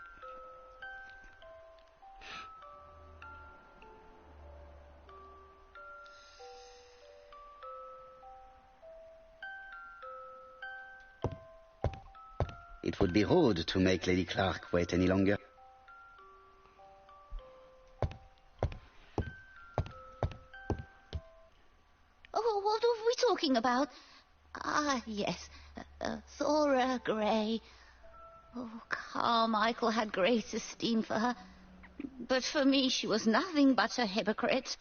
It would be rude to make Lady Clark wait any longer. Oh, what are we talking about? Ah, yes. Thora Grey. Oh, Carmichael had great esteem for her. But for me, she was nothing but a hypocrite.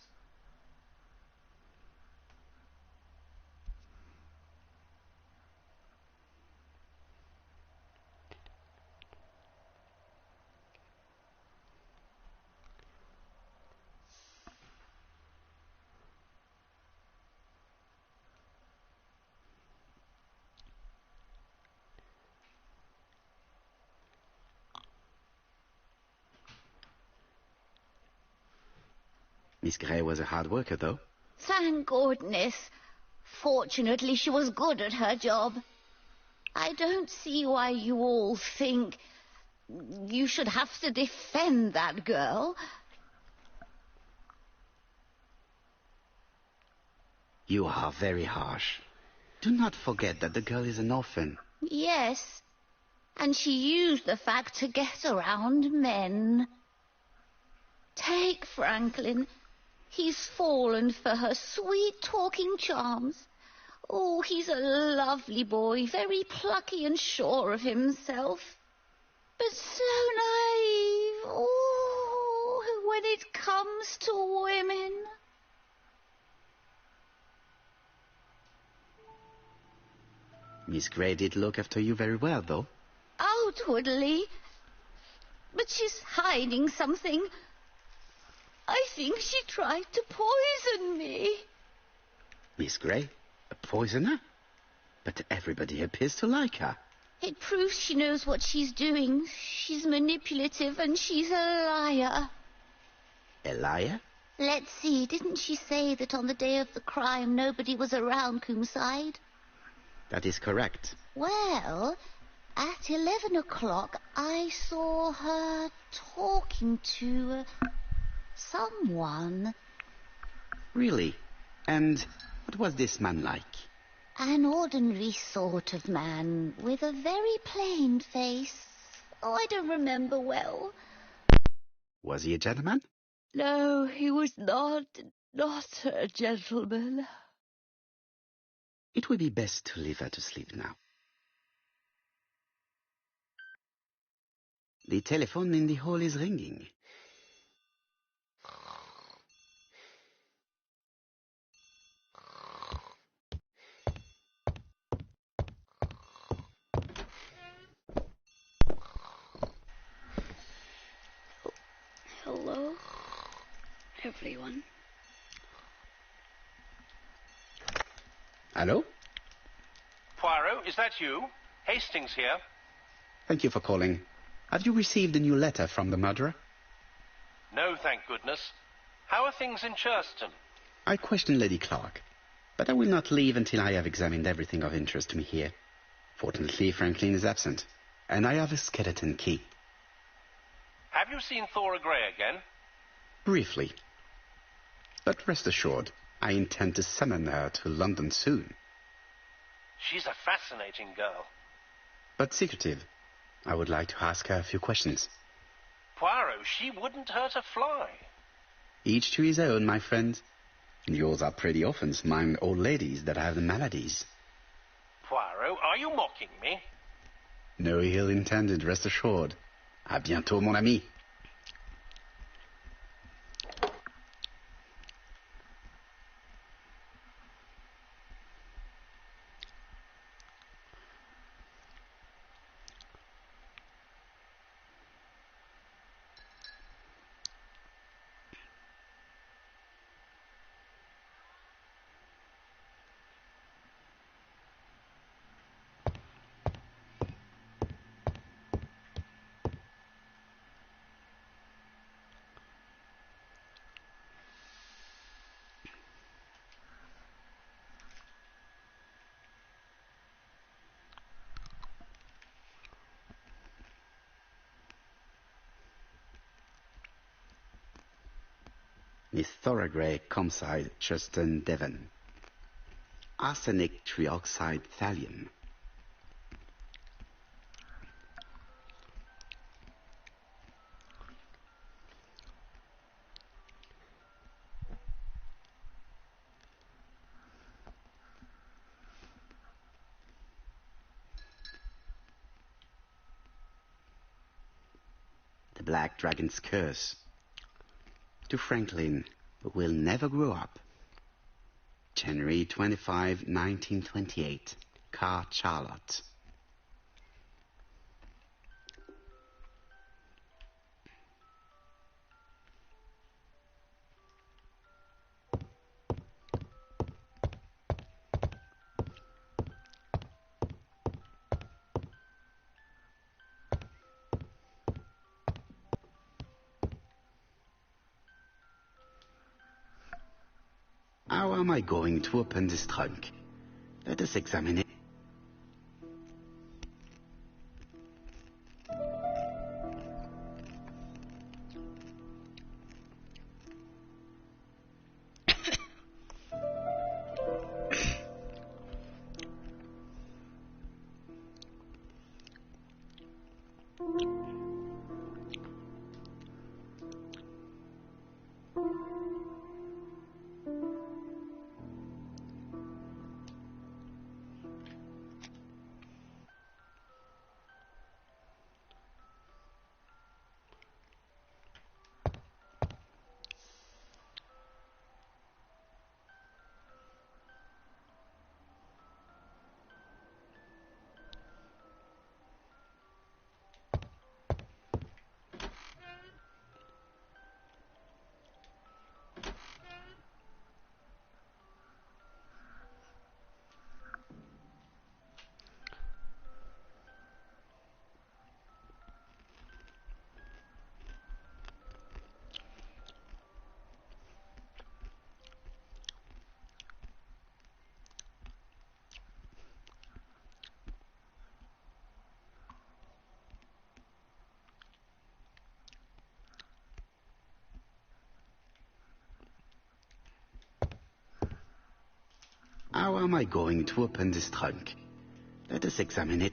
Miss Grey was a hard worker, though. Thank goodness. Fortunately, she was good at her job. I don't see why you all think you should have to defend that girl. You are very harsh. Do not forget that the girl is an orphan. Yes, and she used the fact to get around men. Take Franklin. He's fallen for her sweet talking charms. Oh, he's a lovely boy, very plucky and sure of himself. But so naive. Oh, when it comes to women. Miss Grey did look after you very well, though. Outwardly. But she's hiding something. I think she tried to poison me. Miss Grey? A poisoner? But everybody appears to like her. It proves she knows what she's doing. She's manipulative and she's a liar. A liar? Let's see, didn't she say that on the day of the crime nobody was around Coomside? That is correct. Well, at 11 o'clock I saw her talking to someone. Really? And what was this man like? An ordinary sort of man with a very plain face. Oh, I don't remember well. Was he a gentleman? No, he was not a gentleman. It would be best to leave her to sleep now. The telephone in the hall is ringing. Hello, everyone. Hello? Poirot, is that you? Hastings here. Thank you for calling. Have you received a new letter from the murderer? No, thank goodness. How are things in Churston? I questioned Lady Clark, but I will not leave until I have examined everything of interest to me here. Fortunately, Franklin is absent, and I have a skeleton key. Have you seen Thora Grey again? Briefly. But rest assured, I intend to summon her to London soon. She's a fascinating girl. But secretive. I would like to ask her a few questions. Poirot, she wouldn't hurt a fly. Each to his own, my friend. Yours are pretty often among old ladies that have the maladies. Poirot, are you mocking me? No ill intended, rest assured. À bientôt, mon ami. Miss Thoroughgrey Comside Chuston Devon. Arsenic trioxide thallium. The Black Dragon's Curse. To Franklin, who will never grow up. January 25, 1928. Car Charlotte. How am I going to open this trunk? Let us examine it. How am I going to open this trunk? Let us examine it.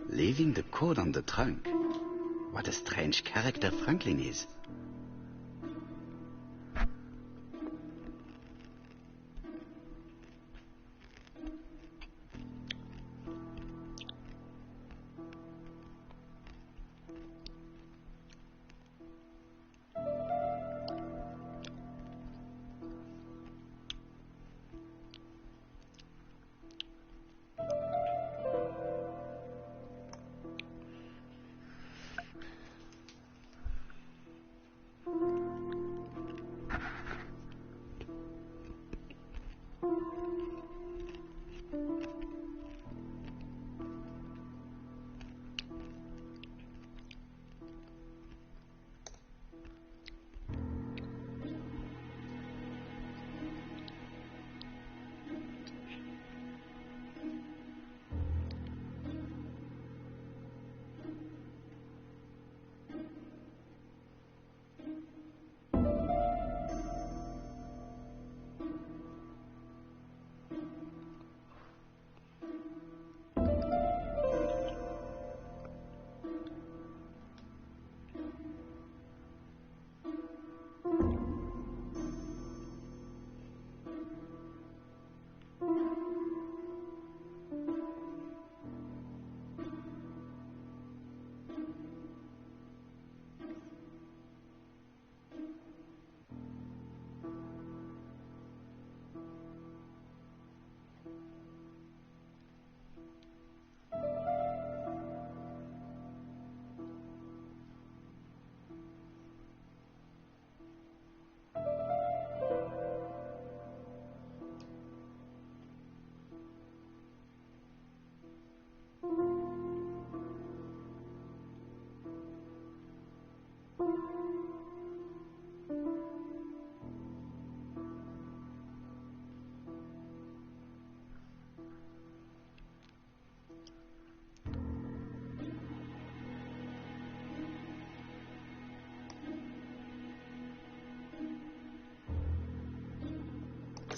Leaving the code on the trunk. What a strange character Franklin is.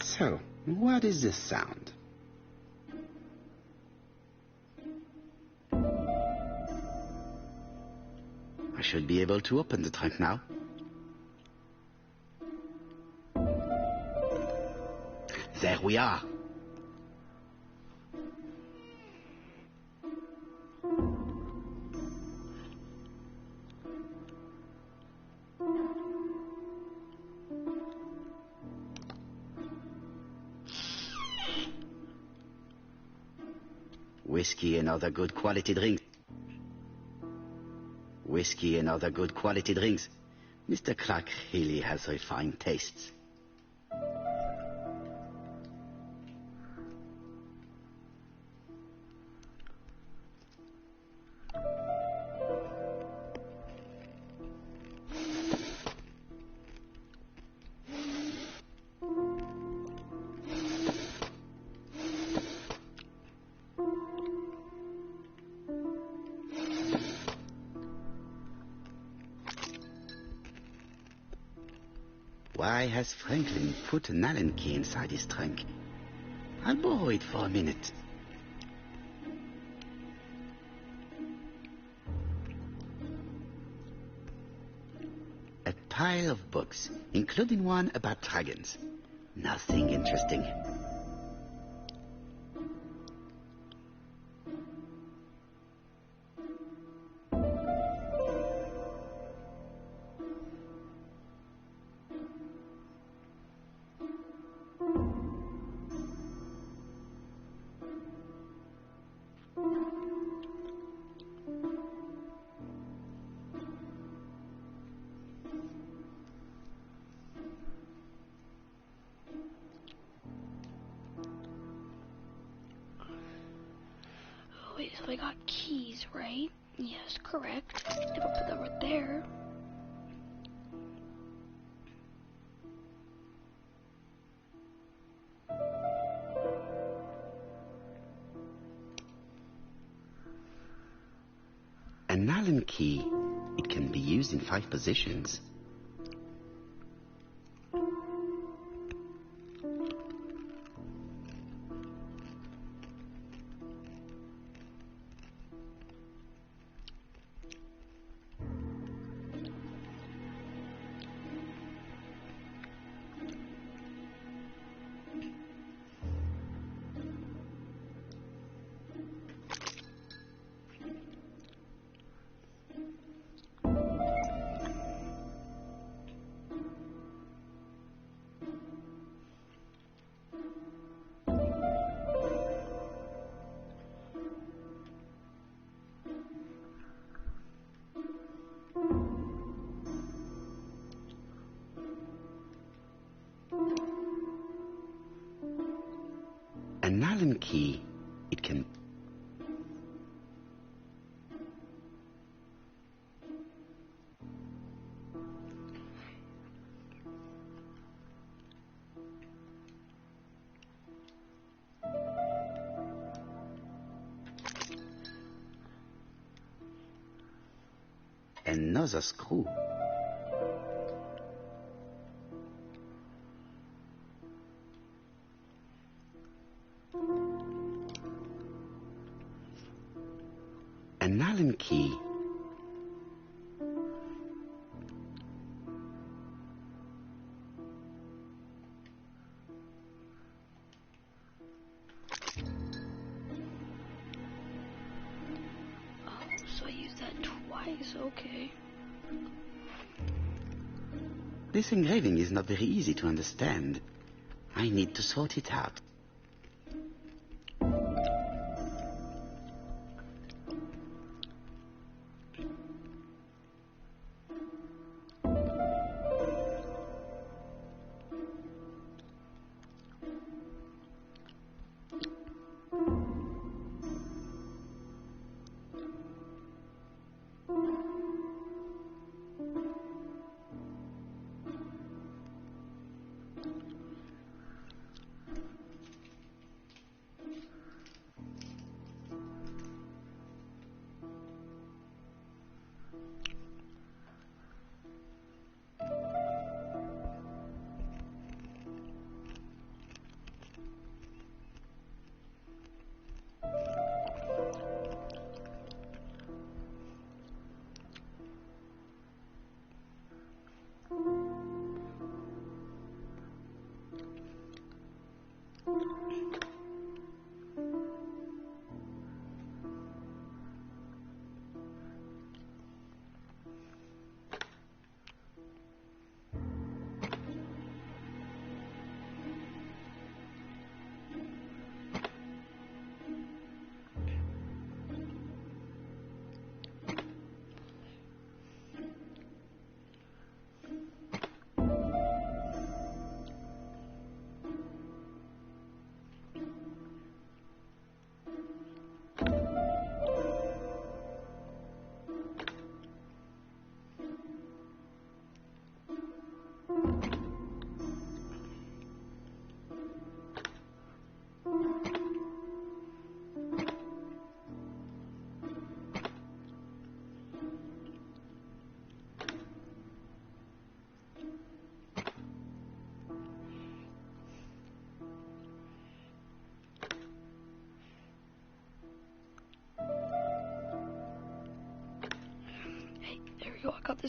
So, what is this sound? I should be able to open the trunk now. There we are. Whiskey and other good quality drinks. Whiskey and other good quality drinks. Mr. Clark really has refined tastes. Why has Franklin put an Allen key inside his trunk? I'll borrow it for a minute. A pile of books, including one about dragons. Nothing interesting. Wait, so I got keys, right? Yes, correct. If I put that right there. An Allen key. It can be used in 5 positions. An Allen key. It can... Another screw. An Allen key. Oh, so I used that twice, okay. This engraving is not very easy to understand. I need to sort it out.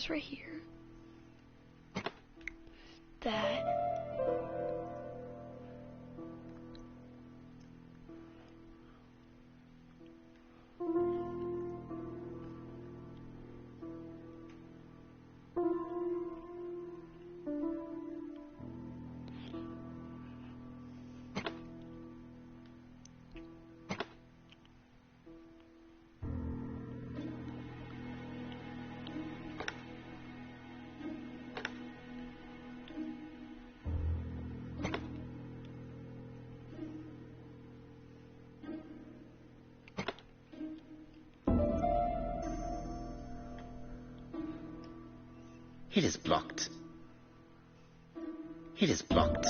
says right here that it is blocked. It is blocked.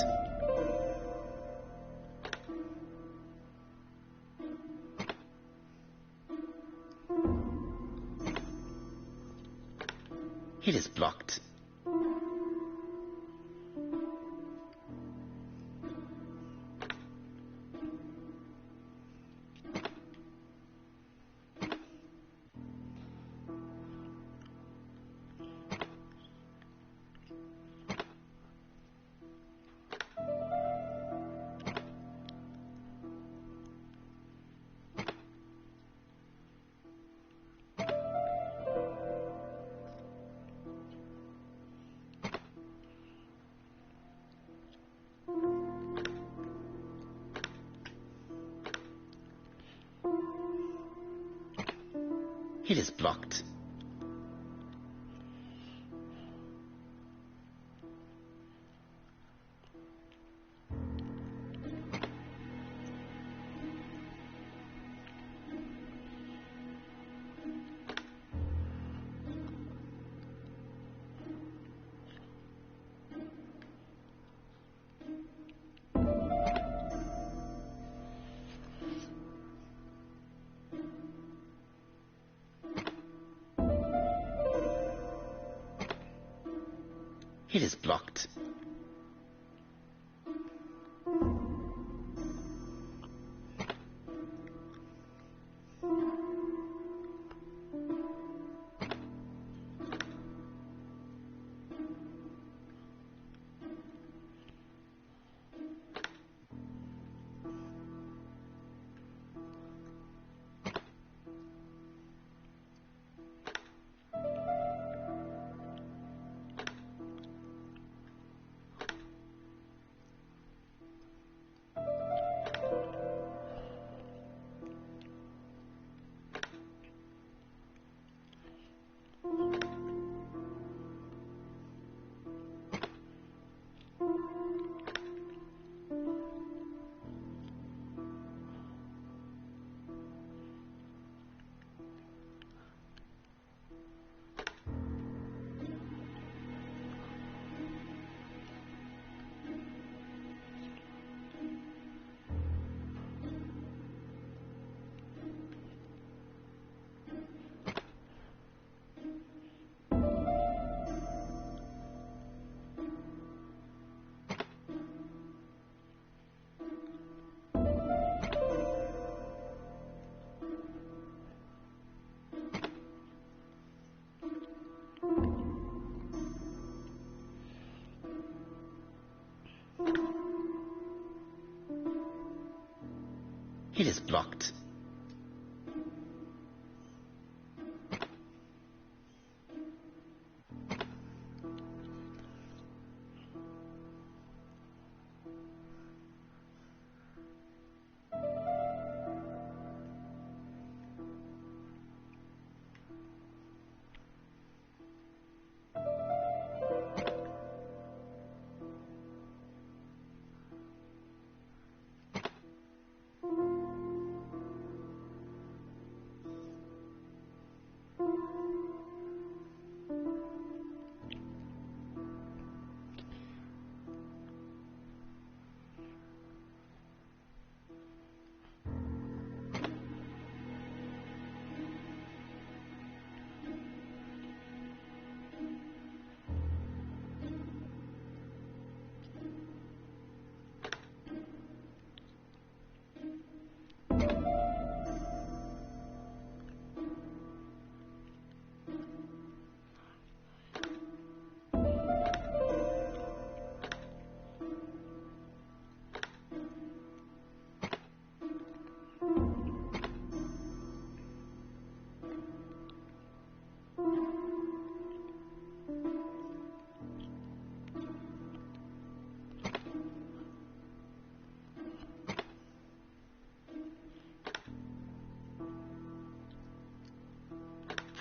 It is blocked. It is blocked. It is blocked. It is blocked.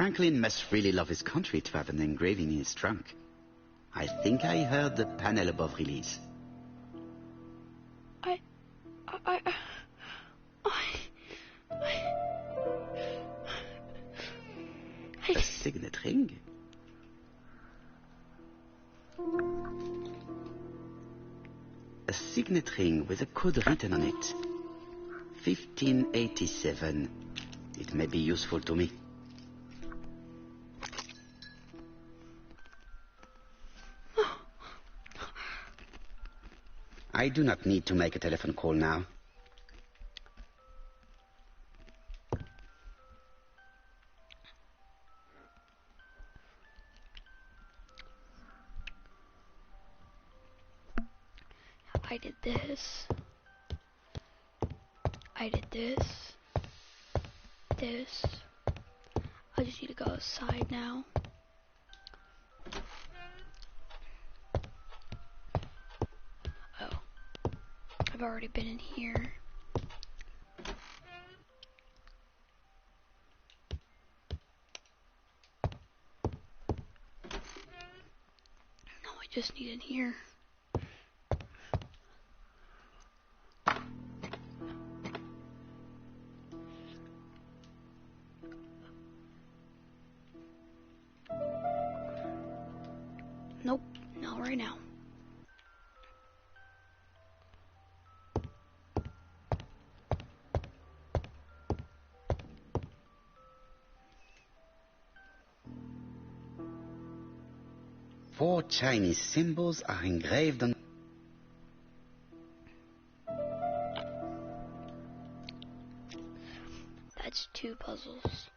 Franklin must really love his country to have an engraving in his trunk. I think I heard the panel above release. A signet ring? A signet ring with a code written on it. 1587. It may be useful to me. I do not need to make a telephone call now. I did this. I did this. This. I just need to go outside now. Oh. I've already been in here. No, I just need in here. Nope, not right now. Four Chinese symbols are engraved on... That's 2 puzzles.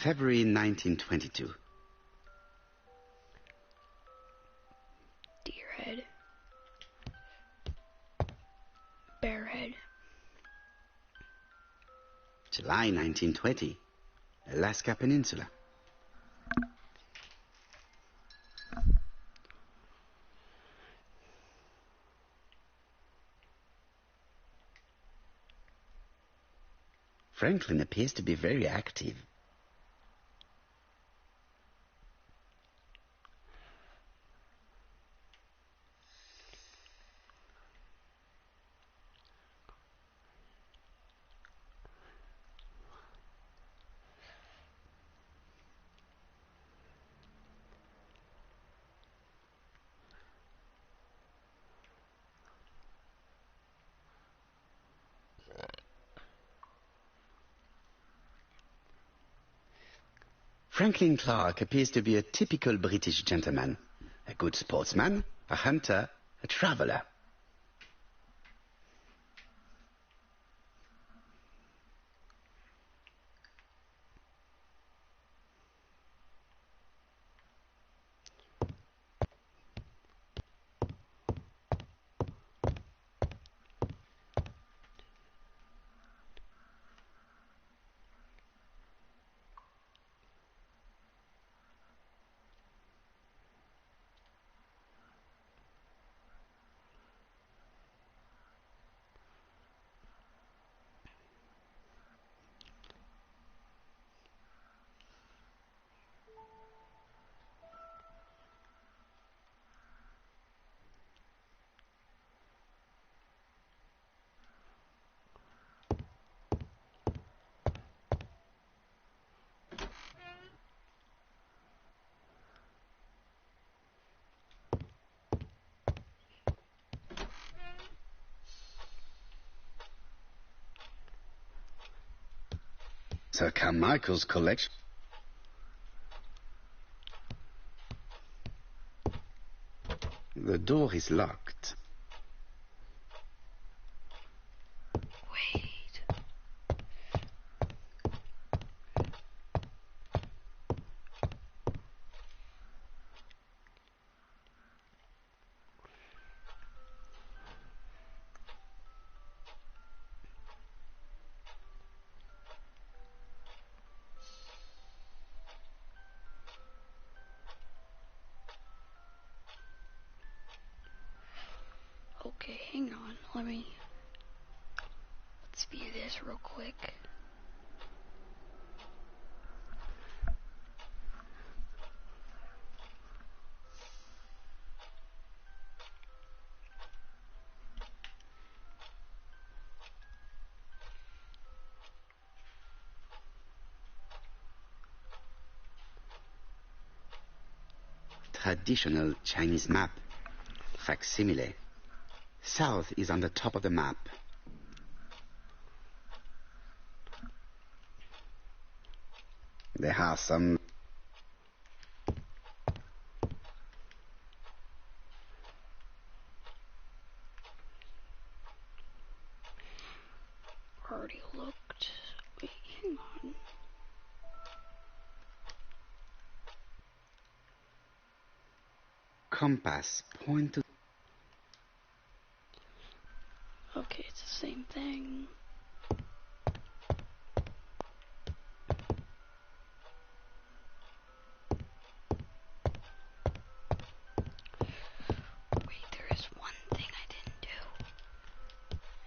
February 1922. Deerhead. Bearhead. July 1920. Alaska Peninsula. Franklin appears to be very active. Franklin Clark appears to be a typical British gentleman. A good sportsman, a hunter, a traveler. Sir Carmichael's collection. The door is locked. Wait. this real quick. Traditional Chinese map. Facsimile. South is on the top of the map. There are some... Already looked. Wait, hang on. Compass. Point to... Okay, it's the same thing. Wait, there is one thing I didn't do.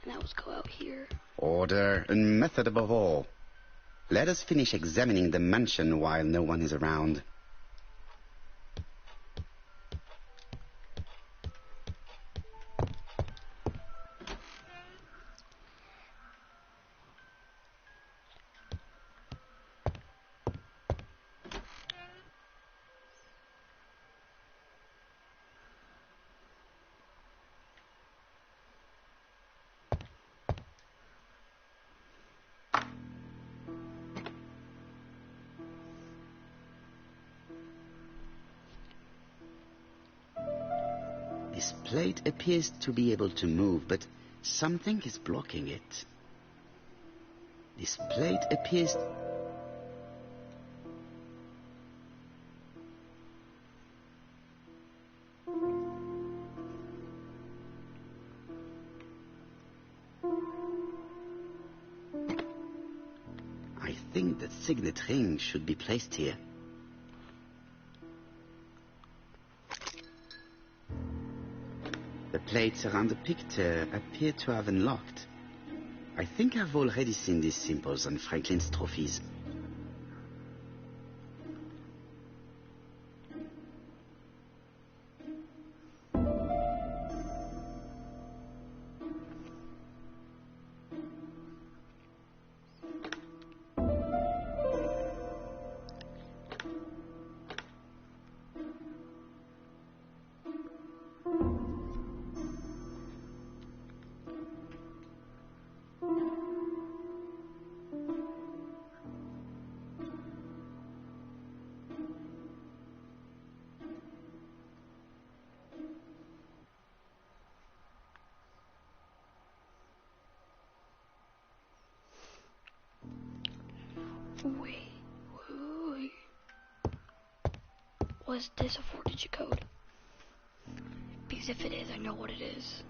And that was go out here. Order and method above all. Let us finish examining the mansion while no one is around. This plate appears to be able to move, but something is blocking it. This plate appears... I think that signet ring should be placed here. The plates around the picture appear to have unlocked. I think I've already seen these symbols on Franklin's trophies. Wait. Was this a 4-digit code? Because if it is, I know what it is.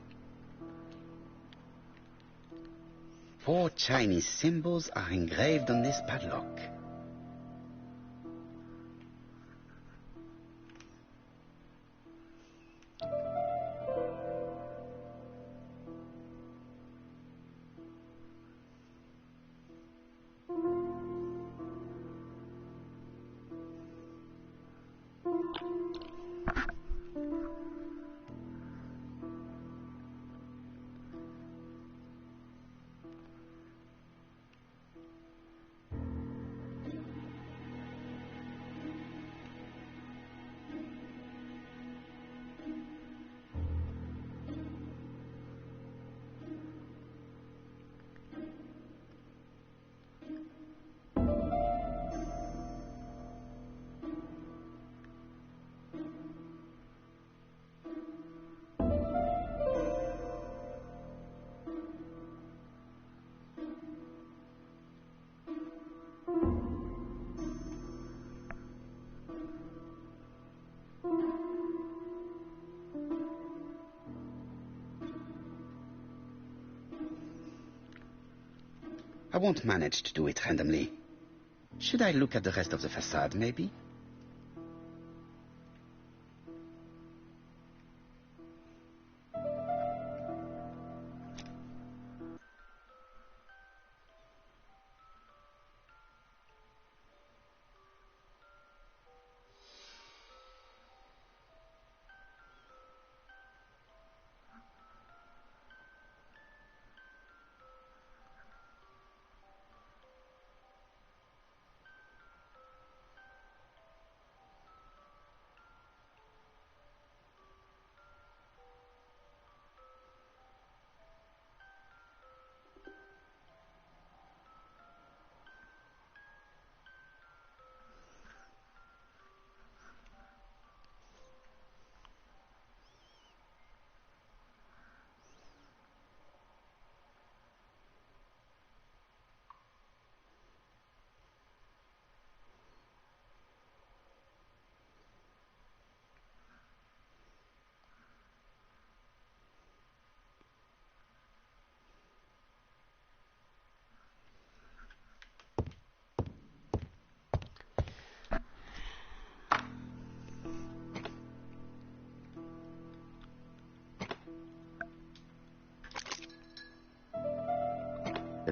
4 Chinese symbols are engraved on this padlock. I won't manage to do it randomly. Should I look at the rest of the facade, maybe?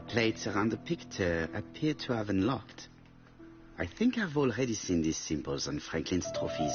Plates around the picture appear to have unlocked. I think I've already seen these symbols on Franklin's trophies.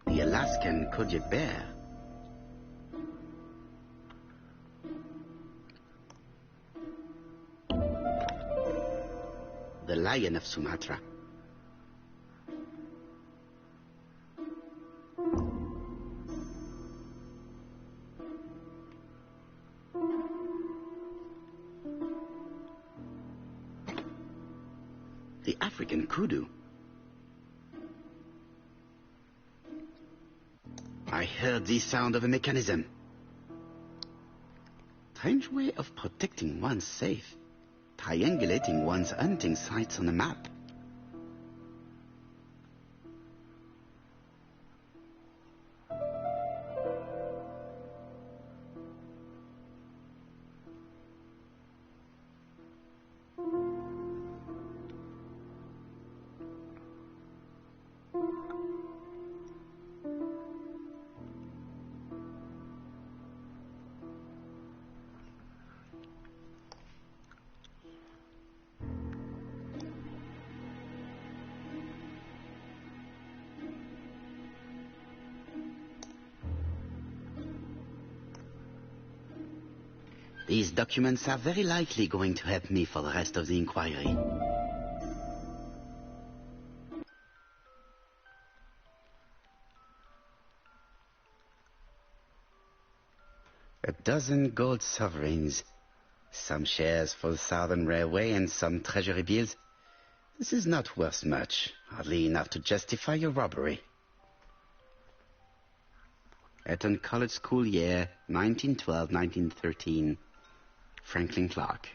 The Alaskan Kodiak bear. The lion of Sumatra. The African kudu. I heard the sound of a mechanism. Strange way of protecting one's safe. Triangulating one's hunting sites on a map. These documents are very likely going to help me for the rest of the inquiry. A dozen gold sovereigns, some shares for the Southern Railway and some treasury bills. This is not worth much, hardly enough to justify your robbery. Eton College School year, 1912-1913. Franklin Clark.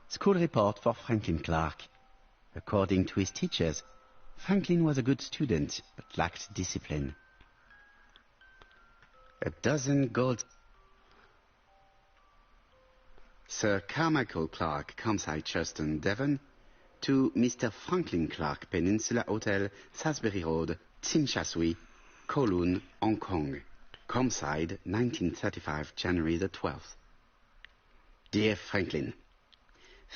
School report for Franklin Clark. According to his teachers, Franklin was a good student, but lacked discipline. A dozen gold... Sir Carmichael Clark, Campsite Churchton, Devon, to Mr. Franklin Clark, Peninsula Hotel, Salisbury Road, Tsimsha Kowloon, Hong Kong. Campsite, 1935, January the 12th. Dear Franklin,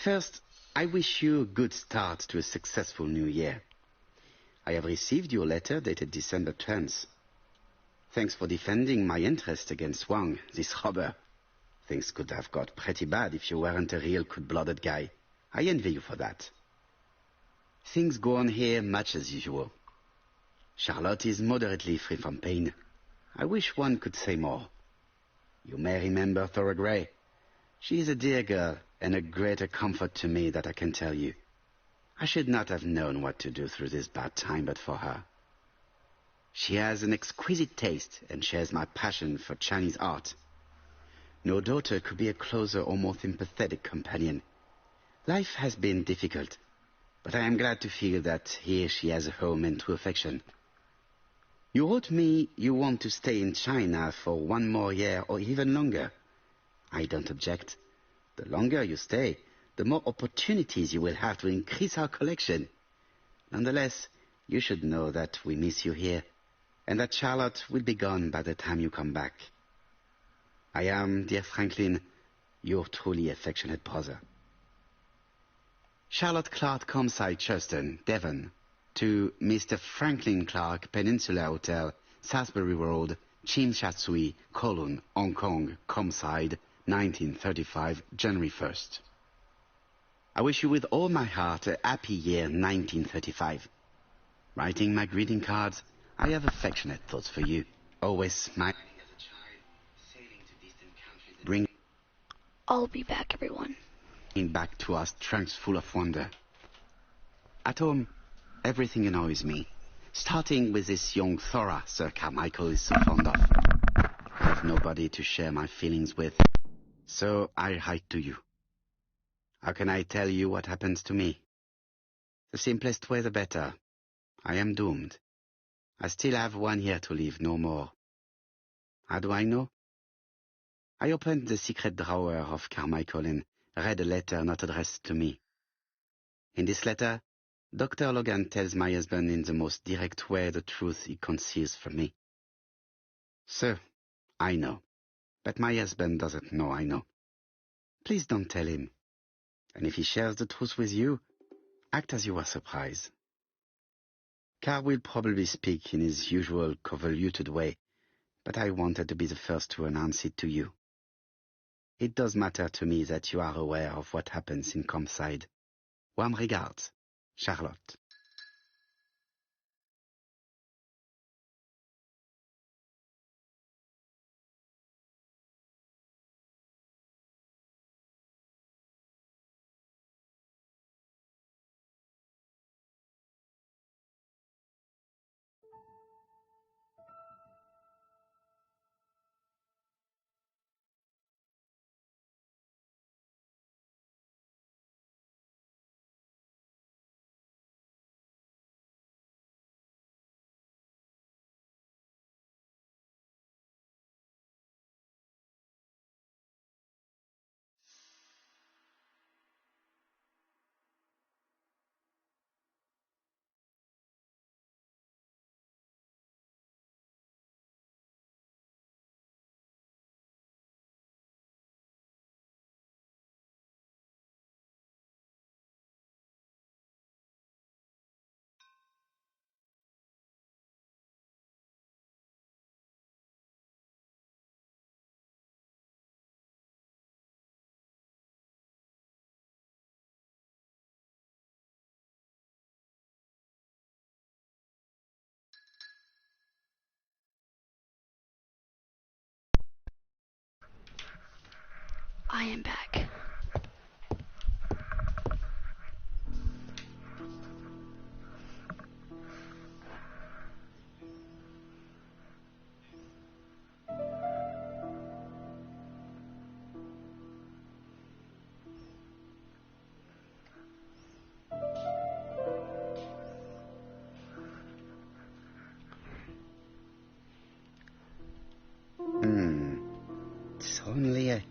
first, I wish you a good start to a successful new year. I have received your letter dated December 10th. Thanks for defending my interest against Wang, this robber. Things could have got pretty bad if you weren't a real cold-blooded guy. I envy you for that. Things go on here much as usual. Charlotte is moderately free from pain. I wish one could say more. You may remember Thora Gray. She is a dear girl, and a greater comfort to me that I can tell you. I should not have known what to do through this bad time but for her. She has an exquisite taste and shares my passion for Chinese art. No daughter could be a closer or more sympathetic companion. Life has been difficult, but I am glad to feel that here she has a home and true affection. You wrote me you want to stay in China for 1 more year or even longer. I don't object. The longer you stay, the more opportunities you will have to increase our collection. Nonetheless, you should know that we miss you here, and that Charlotte will be gone by the time you come back. I am, dear Franklin, your truly affectionate brother. Charlotte Clark, Campsite Churchton, Devon, to Mr. Franklin Clark, Peninsula Hotel, Salisbury Road, Tsim Sha Tsui, Kowloon, Hong Kong, Campsite, 1935, January 1st. I wish you with all my heart a happy year 1935. Writing my greeting cards, I have affectionate thoughts for you. Always smiling as a child, sailing to distant countries, bringing I'll be back, everyone. back to us trunks full of wonder. At home, everything annoys me. Starting with this young Thora Sir Carmichael is so fond of. I have nobody to share my feelings with, so I write to you. How can I tell you what happens to me? The simplest way the better. I am doomed. I still have 1 year to live, no more. How do I know? I opened the secret drawer of Carmichael and read a letter not addressed to me. In this letter, Dr. Logan tells my husband in the most direct way the truth he conceals from me. So, I know. But my husband doesn't know I know. Please don't tell him. And if he shares the truth with you, act as you are surprised. Carl will probably speak in his usual convoluted way, but I wanted to be the first to announce it to you. It does matter to me that you are aware of what happens in Compside. Warm regards, Charlotte. I am back. It's only a...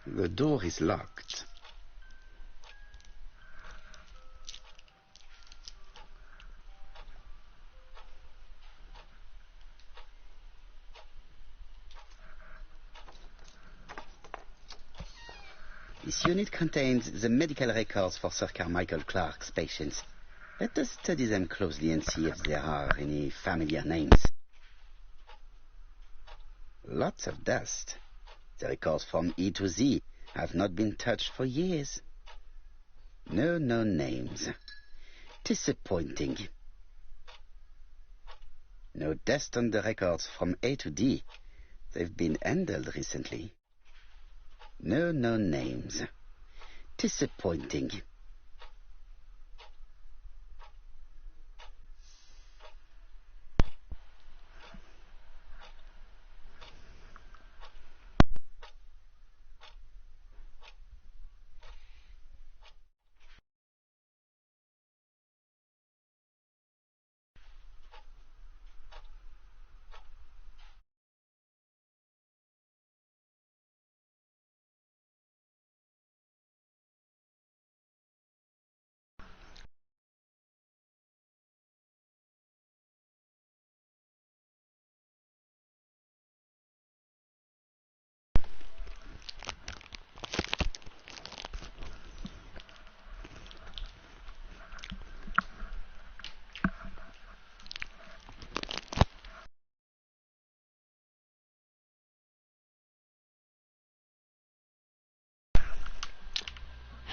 The door is locked. This unit contains the medical records for Sir Carmichael Clark's patients. Let us study them closely and see if there are any familiar names. Lots of dust. The records from E to Z have not been touched for years. No names. Disappointing. No dust on the records from A to D. They've been handled recently. No names. Disappointing.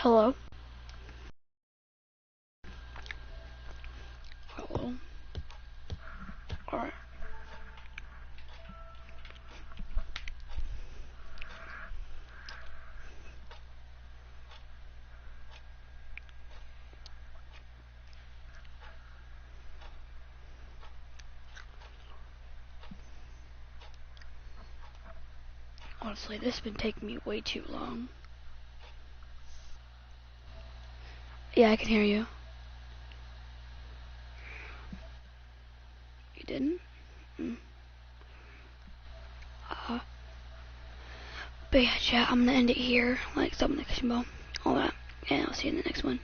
Hello? Hello? Alright. Honestly, this has been taking me way too long. Yeah, I can hear you. You didn't? But yeah, chat, I'm gonna end it here. Like, stop the next ball. All that. And I'll see you in the next one.